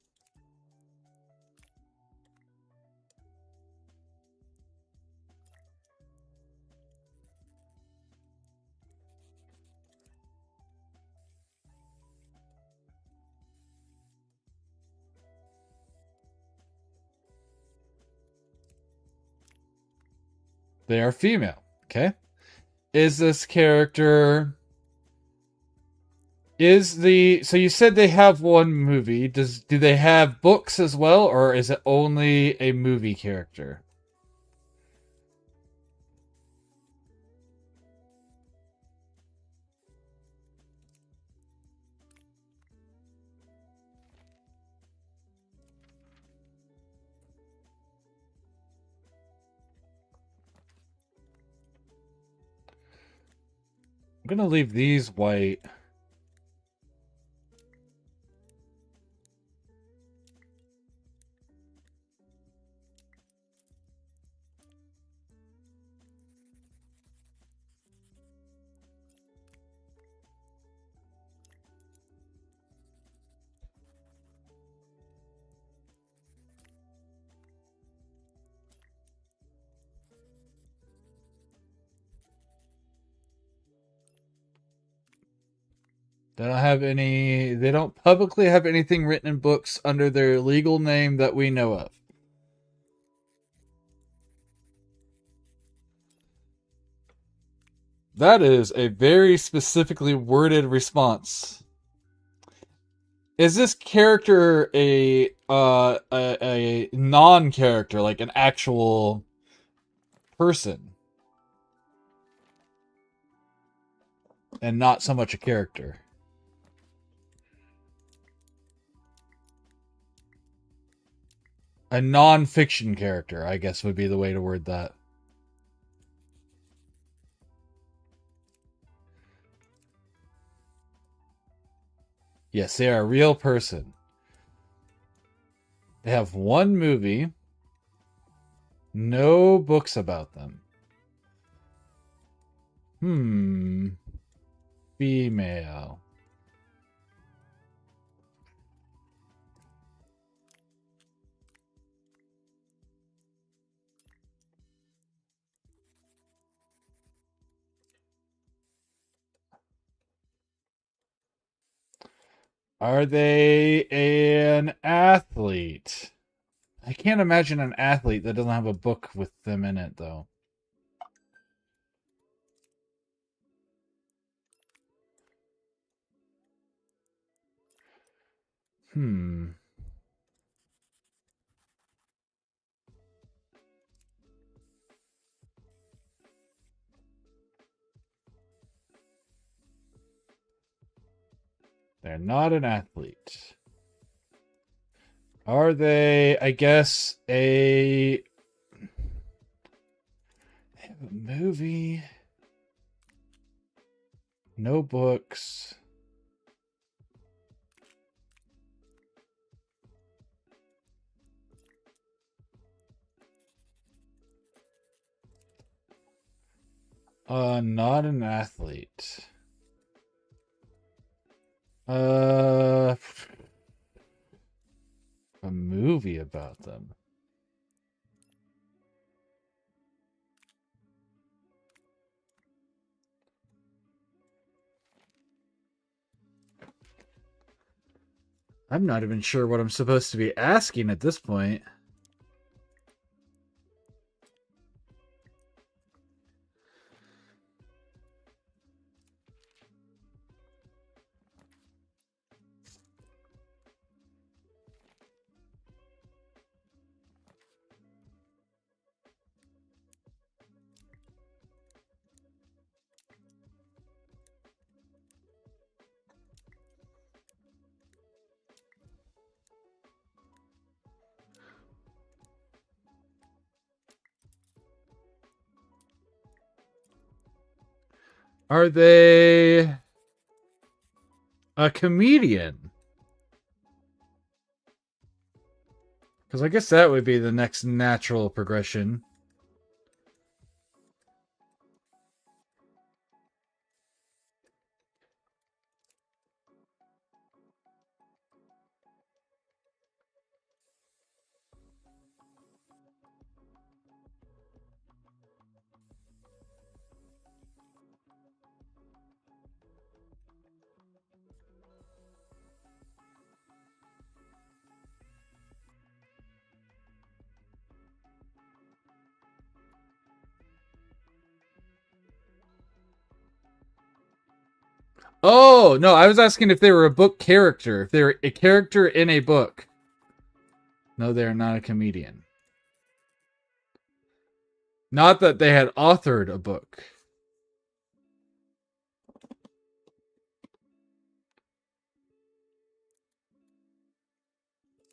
They are female. Okay. Is this character So you said they have one movie. Do they have books as well, or is it only a movie character? I'm gonna leave these white. They don't publicly have anything written in books under their legal name that we know of. That is a very specifically worded response. Is this character a non-character, like an actual person, and not so much a character? A non-fiction character, I guess, would be the way to word that. Yes, they are a real person. They have one movie, no books about them. Female. Are they an athlete? I can't imagine an athlete that doesn't have a book with them in it, though. Hmm. They're not an athlete. Are they, I guess, a movie? No books. Not an athlete. A movie about them. I'm not even sure what I'm supposed to be asking at this point. Are they a comedian? Because I guess that would be the next natural progression. Oh, no, I was asking if they were a book character. If they were a character in a book. No, they are not a comedian. Not that they had authored a book.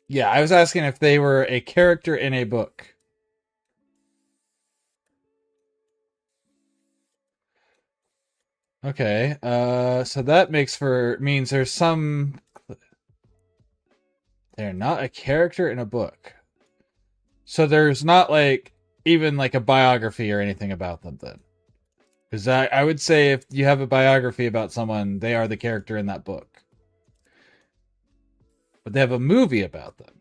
Yeah, I was asking if they were a character in a book. Okay, so that means there's some. They're not a character in a book. So there's not like even like a biography or anything about them then. Because I would say if you have a biography about someone, they are the character in that book. But they have a movie about them.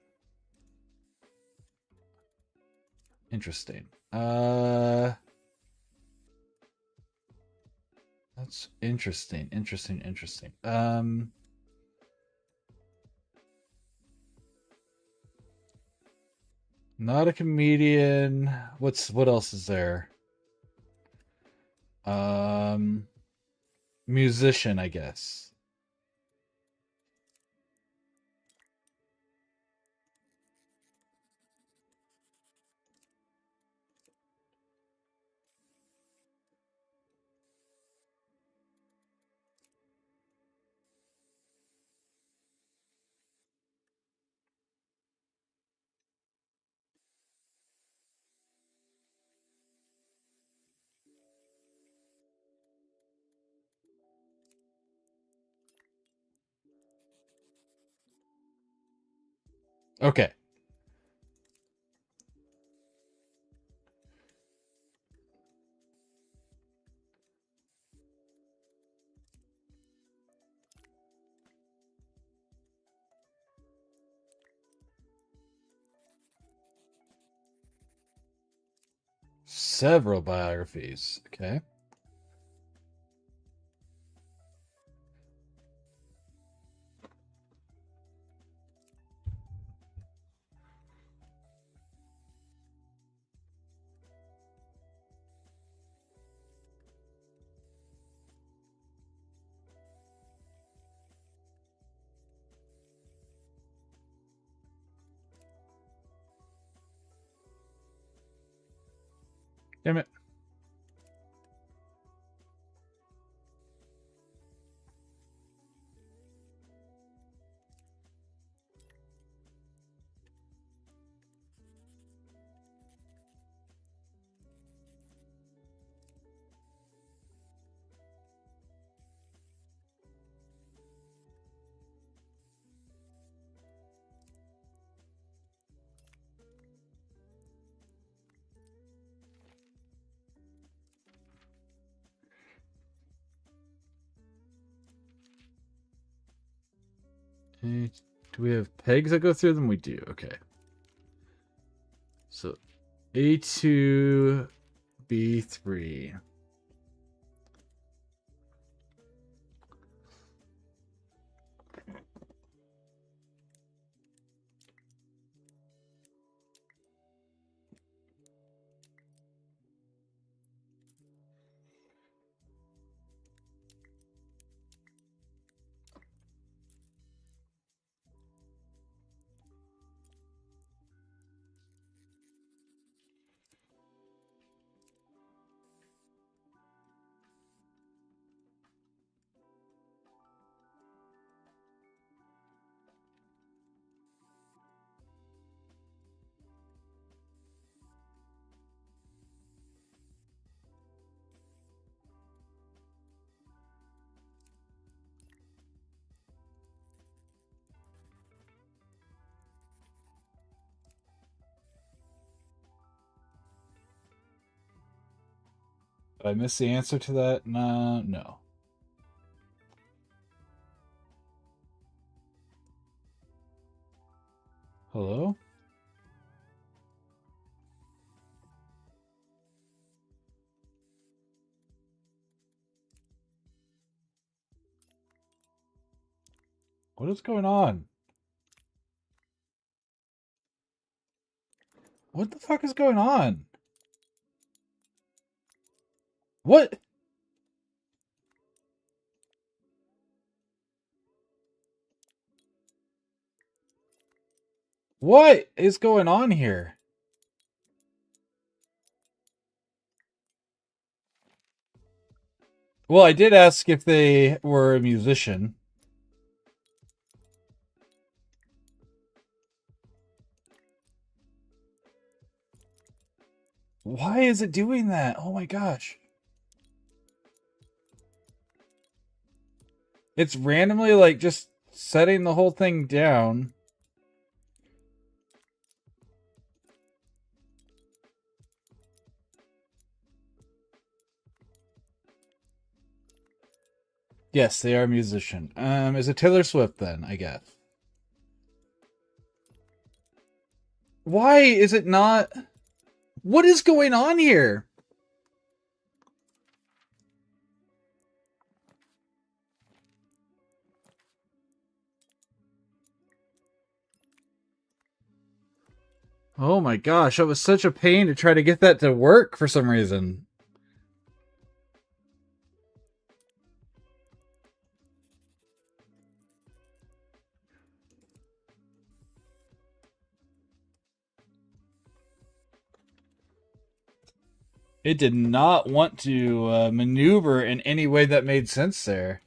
Interesting. That's interesting. Interesting. Not a comedian. What else is there? Um, Musician, I guess. Okay. Several biographies. Okay. Damn it. Okay. Do we have pegs that go through them? We do. Okay. So A2, B3. Did I miss the answer to that? No, no. Hello? What is going on? What the fuck is going on? What? What is going on here? Well, I did ask if they were a musician. Why is it doing that? Oh my gosh. It's randomly like just setting the whole thing down. Yes, they are a musician. Is it Taylor Swift then, I guess? Why is it not? What is going on here? Oh my gosh, it was such a pain to try to get that to work for some reason. It did not want to maneuver in any way that made sense there.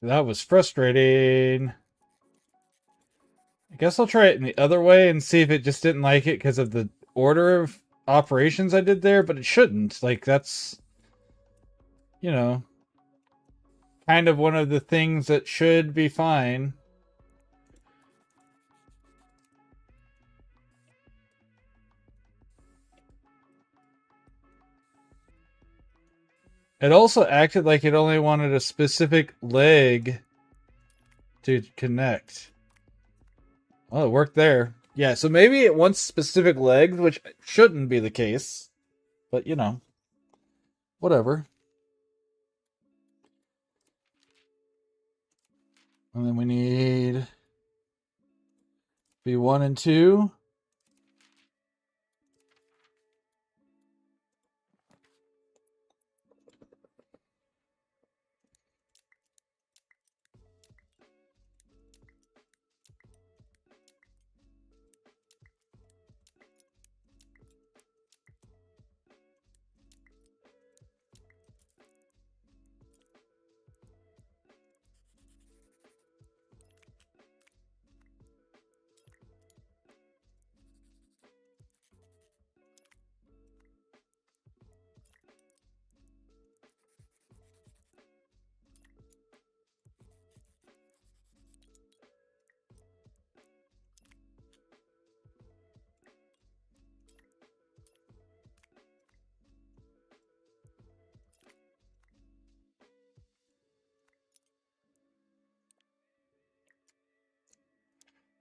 That was frustrating. I guess I'll try it in the other way and see if it just didn't like it because of the order of operations I did there, but it shouldn't. Like, that's, you know, kind of one of the things that should be fine. It also acted like it only wanted a specific leg to connect. Oh, it worked there. Yeah, so maybe it wants specific legs, which shouldn't be the case. But, you know, whatever. And then we need B1 and 2.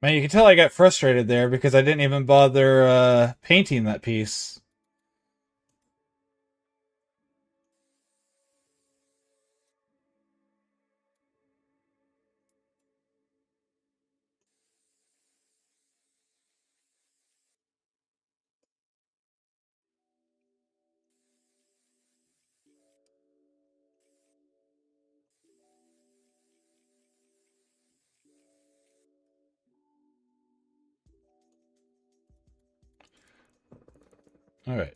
Man, you can tell I got frustrated there because I didn't even bother painting that piece. All right.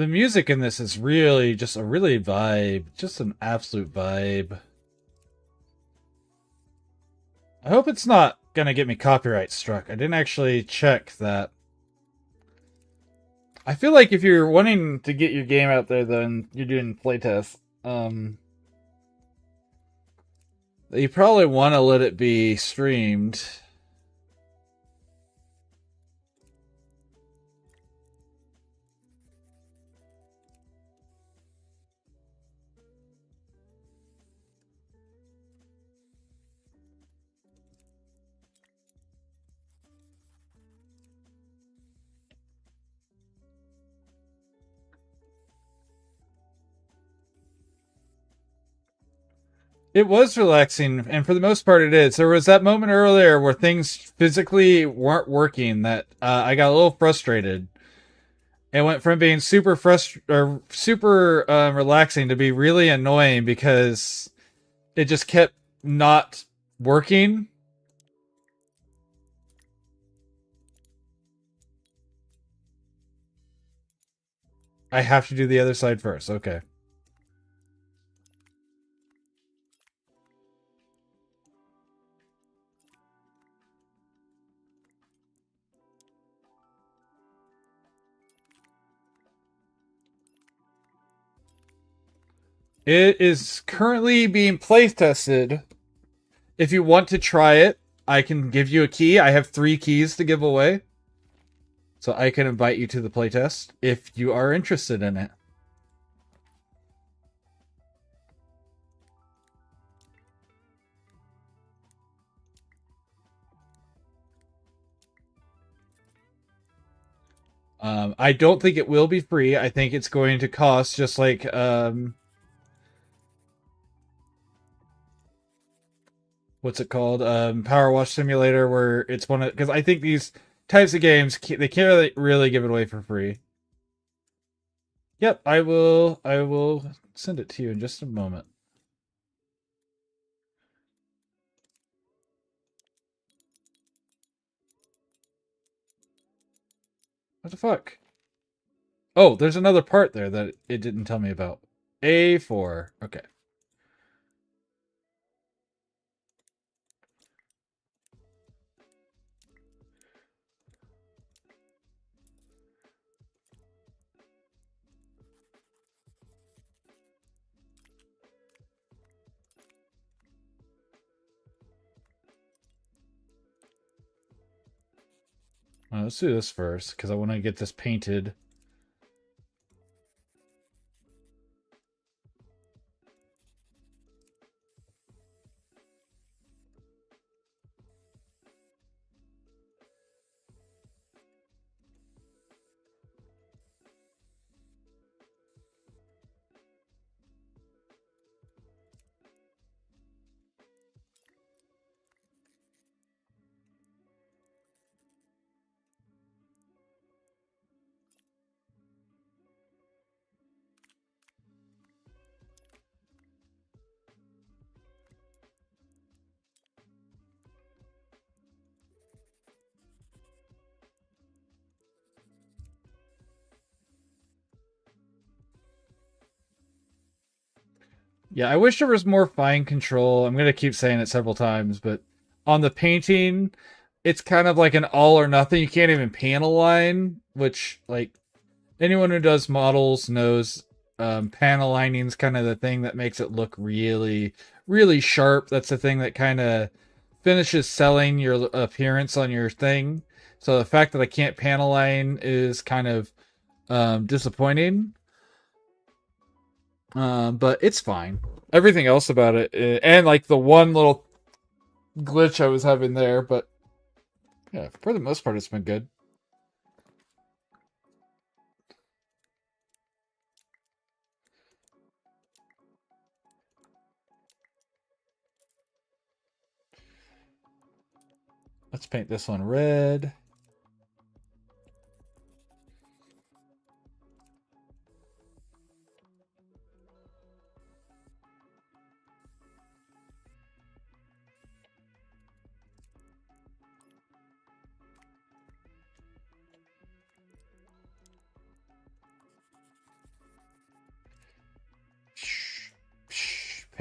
The music in this is really just a really vibe. Just an absolute vibe. I hope it's not gonna get me copyright struck. I didn't actually check that. I feel like if you're wanting to get your game out there, then you're doing playtests. You probably want to let it be streamed. It was relaxing, and for the most part, it is. There was that moment earlier where things physically weren't working that I got a little frustrated. It went from being super relaxing to be really annoying because it just kept not working. I have to do the other side first. Okay. It is currently being play tested. If you want to try it, I can give you a key. I have 3 keys to give away. So I can invite you to the playtest if you are interested in it. I don't think it will be free. I think it's going to cost just like what's it called? Power Wash Simulator, where it's one of because I think these types of games they can't really give it away for free. Yep, I will. I will send it to you in just a moment. What the fuck? Oh, there's another part there that it didn't tell me about. A4. Okay. Well, let's do this first because I want to get this painted. Yeah, I wish there was more fine control. I'm gonna keep saying it several times, but on the painting, it's kind of like an all or nothing. You can't even panel line, which like anyone who does models knows panel lining is kind of the thing that makes it look really, really sharp. That's the thing that kind of finishes selling your appearance on your thing. So the fact that I can't panel line is kind of disappointing. But it's fine. Everything else about it, and like the one little glitch I was having there, but yeah, for the most part, it's been good. Let's paint this one red.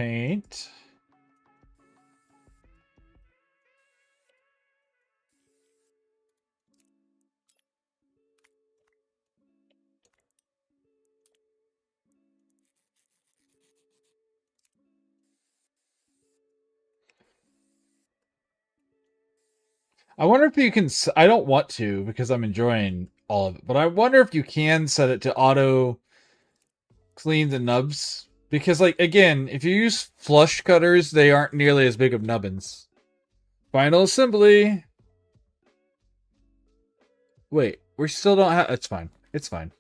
paint. I wonder if you can. I don't want to because I'm enjoying all of it, but I wonder if you can set it to auto clean the nubs. Because, like, again, if you use flush cutters, they aren't nearly as big of nubbins. Final assembly. Wait, we still don't have. It's fine. It's fine.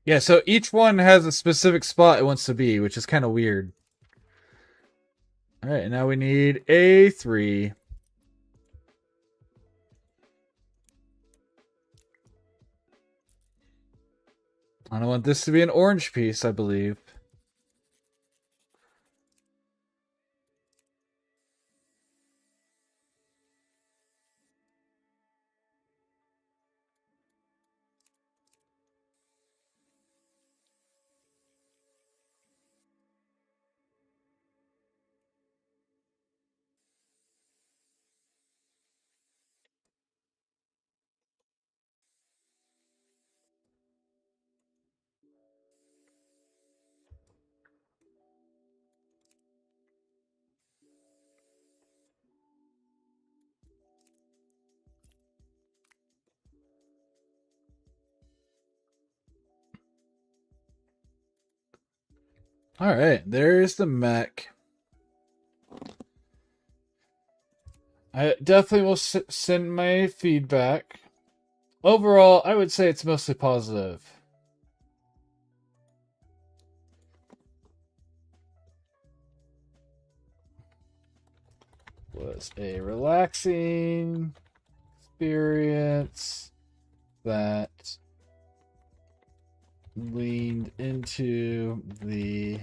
Yeah, so each one has a specific spot it wants to be, which is kind of weird. All right, now we need A3. I don't want this to be an orange piece, I believe. All right, there's the mech. I definitely will send my feedback. Overall, I would say it's mostly positive. Was a relaxing experience that leaned into the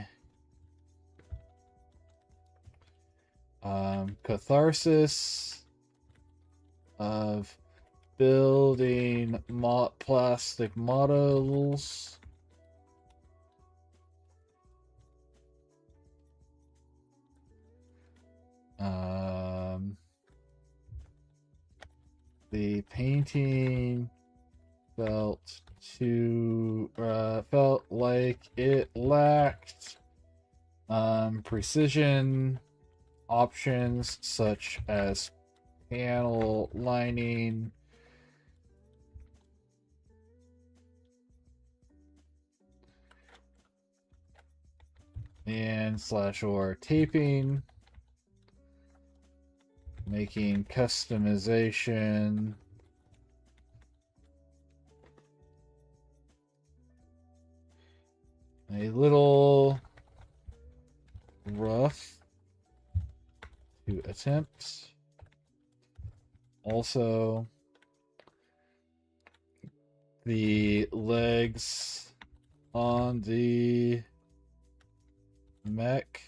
catharsis of building plastic models. The painting felt like it lacked precision options such as panel lining, and /or taping, making customization a little rough to attempt. Also, the legs on the mech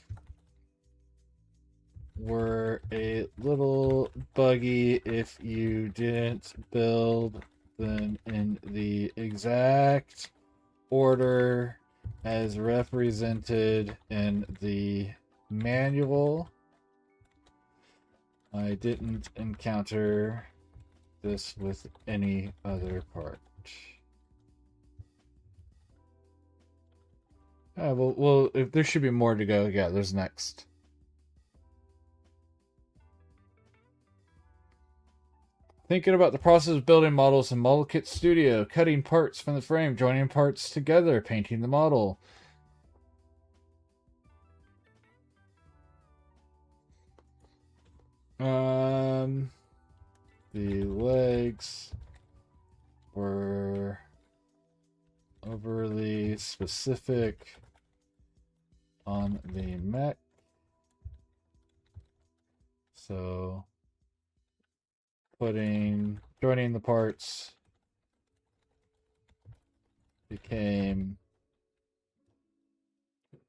were a little buggy if you didn't build them in the exact order as represented in the manual. I didn't encounter this with any other part. Well, if there should be more to go. Yeah, there's next. Thinking about the process of building models in Model Kit Studio, cutting parts from the frame, joining parts together, painting the model. The legs were overly specific on the mech. So joining the parts became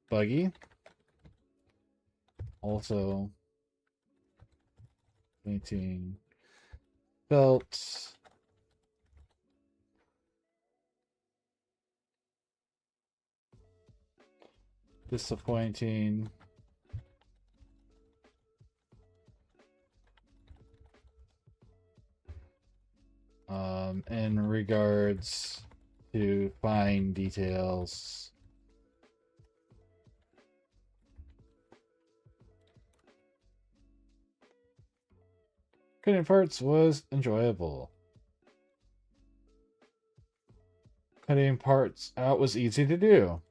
buggy. Also, painting felt disappointing in regards to fine details. Cutting parts was enjoyable. Cutting parts out was easy to do.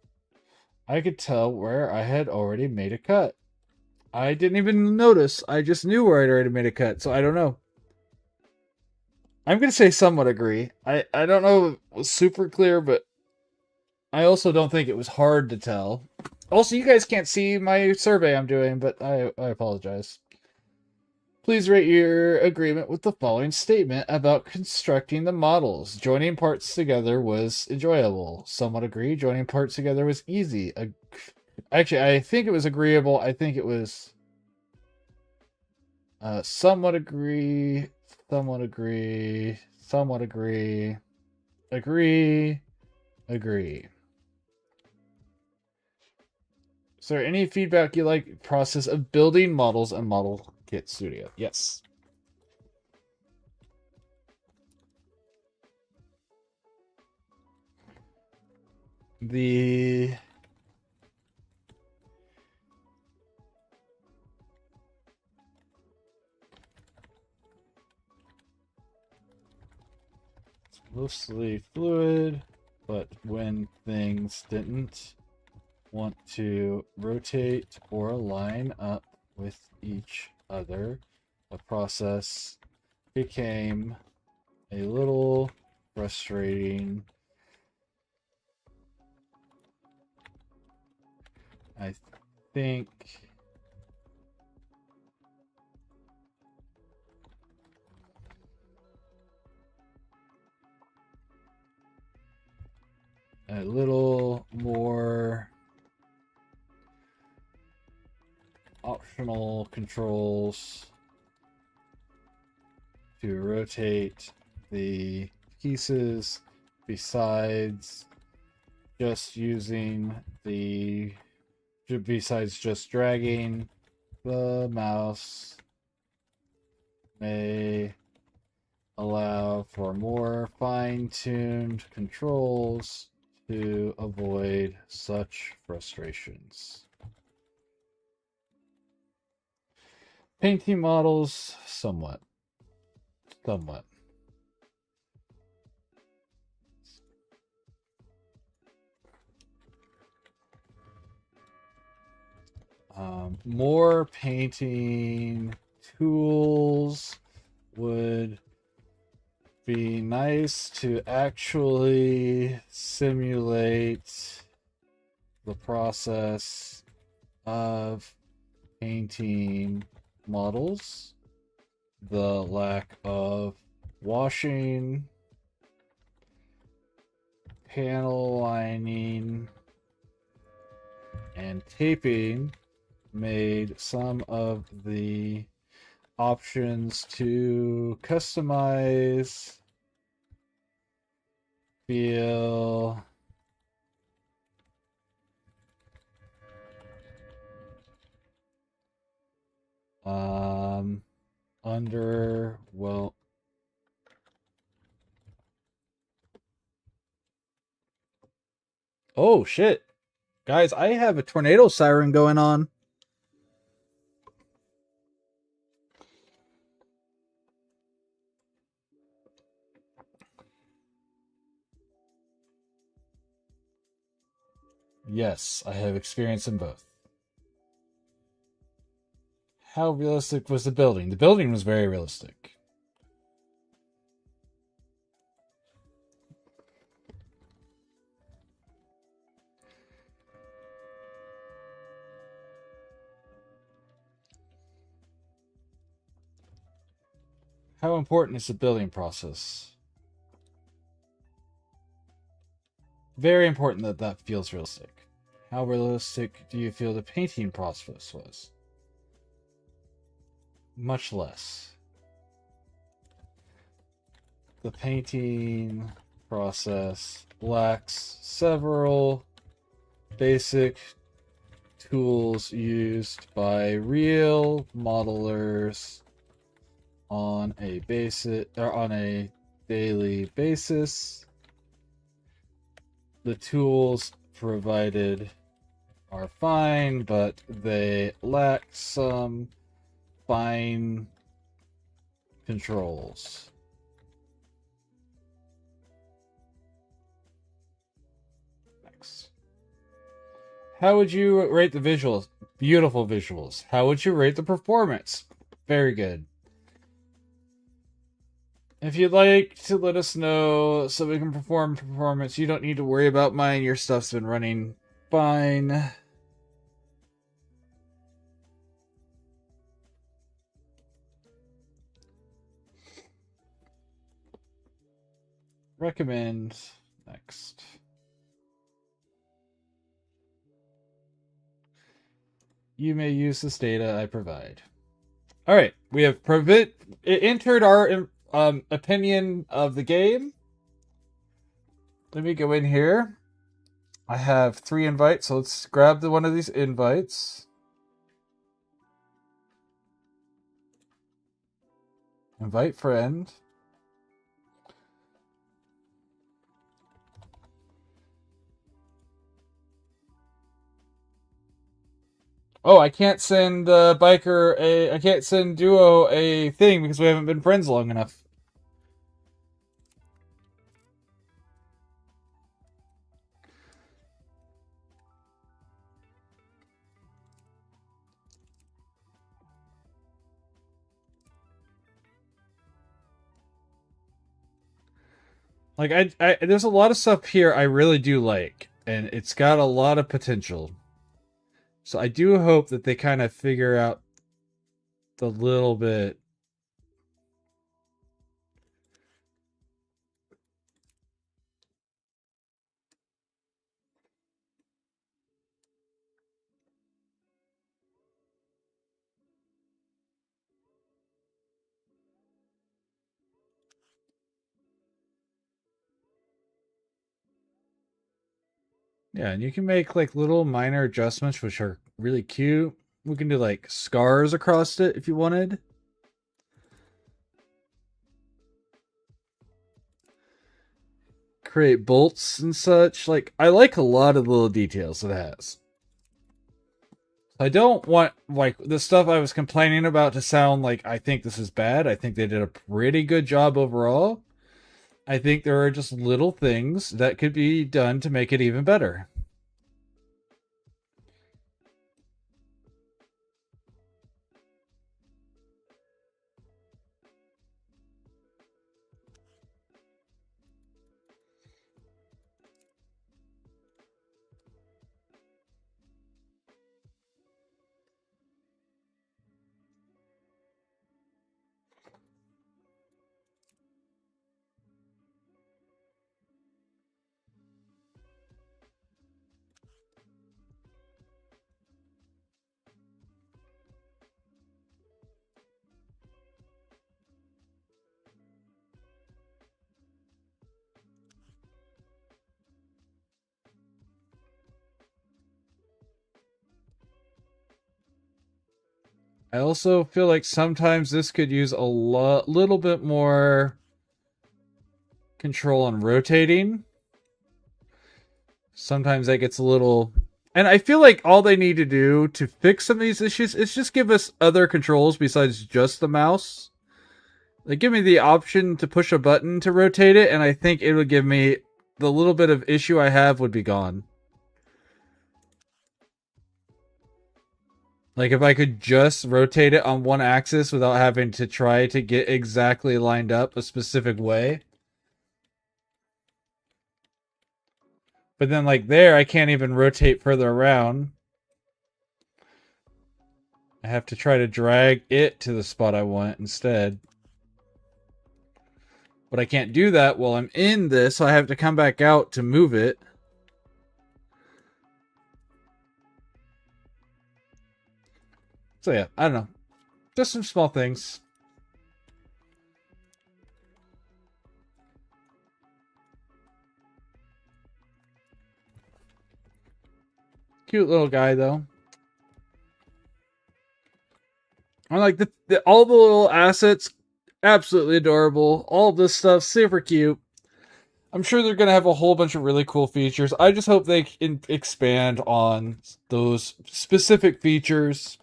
I could tell where I had already made a cut. I didn't even notice. I just knew where I'd already made a cut, so I don't know. I'm going to say somewhat agree. I don't know if it was super clear, but I also don't think it was hard to tell. Also, you guys can't see my survey I'm doing, but I apologize. Please rate your agreement with the following statement about constructing the models. Joining parts together was enjoyable. Somewhat agree. Joining parts together was easy. Actually, I think it was agreeable. I think it was somewhat agree. Somewhat agree. Somewhat agree. Agree. Agree. Is there any feedback you like process of building models and Model Kit Studio? Yes. The it's mostly fluid, but when things didn't want to rotate or line up with each other, the process became a little frustrating. I think a little more optional controls to rotate the pieces besides just dragging the mouse may allow for more fine-tuned controls to avoid such frustrations. Painting models, somewhat. More painting tools would be nice to actually simulate the process of painting models. The lack of washing, panel lining, and taping made some of the options to customize feel well. Oh shit. Guys, I have a tornado siren going on. Yes, I have experience in both. How realistic was the building? The building was very realistic. How important is the building process? Very important that that feels realistic. How realistic do you feel the painting process was? Much less. The painting process lacks several basic tools used by real modelers on a daily basis. The tools provided are fine, but they lack some fine controls. Next. How would you rate the visuals? Beautiful visuals. How would you rate the performance? Very good. If you'd like to let us know so we can perform performance, you don't need to worry about mine. Your stuff's been running fine. Recommend. Next. You may use this data I provide. All right, we have entered our opinion of the game. Let me go in here. I have 3 invites, so let's grab one of these invites. Invite friend. Oh, I can't send I can't send Duo a thing because we haven't been friends long enough. Like there's a lot of stuff here I really do like, and it's got a lot of potential. So I do hope that they kind of figure out the little bit. Yeah, and you can make like little minor adjustments which are really cute. We can do like scars across it if you wanted. Create bolts and such. Like, I like a lot of the little details it has. I don't want like the stuff I was complaining about to sound like I think this is bad. I think they did a pretty good job overall. I think there are just little things that could be done to make it even better. I also feel like sometimes this could use a little bit more control on rotating. Sometimes that gets a little, and I feel like all they need to do to fix some of these issues is just give us other controls besides just the mouse. Like, give me the option to push a button to rotate it, and I think it would give me the little bit of issue I have would be gone. Like, if I could just rotate it on one axis without having to try to get exactly lined up a specific way. But then, like, there, I can't even rotate further around. I have to try to drag it to the spot I want instead. But I can't do that while I'm in this, so I have to come back out to move it. So yeah, I don't know. Just some small things. Cute little guy, though. I like all the little assets, absolutely adorable. All of this stuff, super cute. I'm sure they're gonna have a whole bunch of really cool features. I just hope they can expand on those specific features.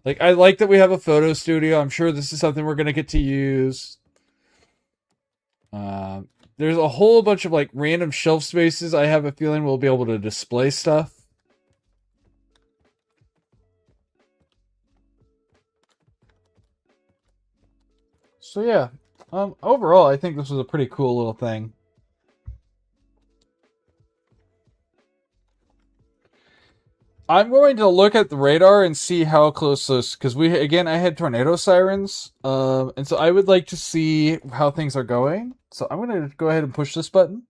Like, I like that we have a photo studio. I'm sure this is something we're gonna get to use. There's a whole bunch of like random shelf spaces. I have a feeling we'll be able to display stuff. So yeah, overall, I think this was a pretty cool little thing. I'm going to look at the radar and see how close those, because I had tornado sirens, and so I would like to see how things are going. So I'm going to go ahead and push this button.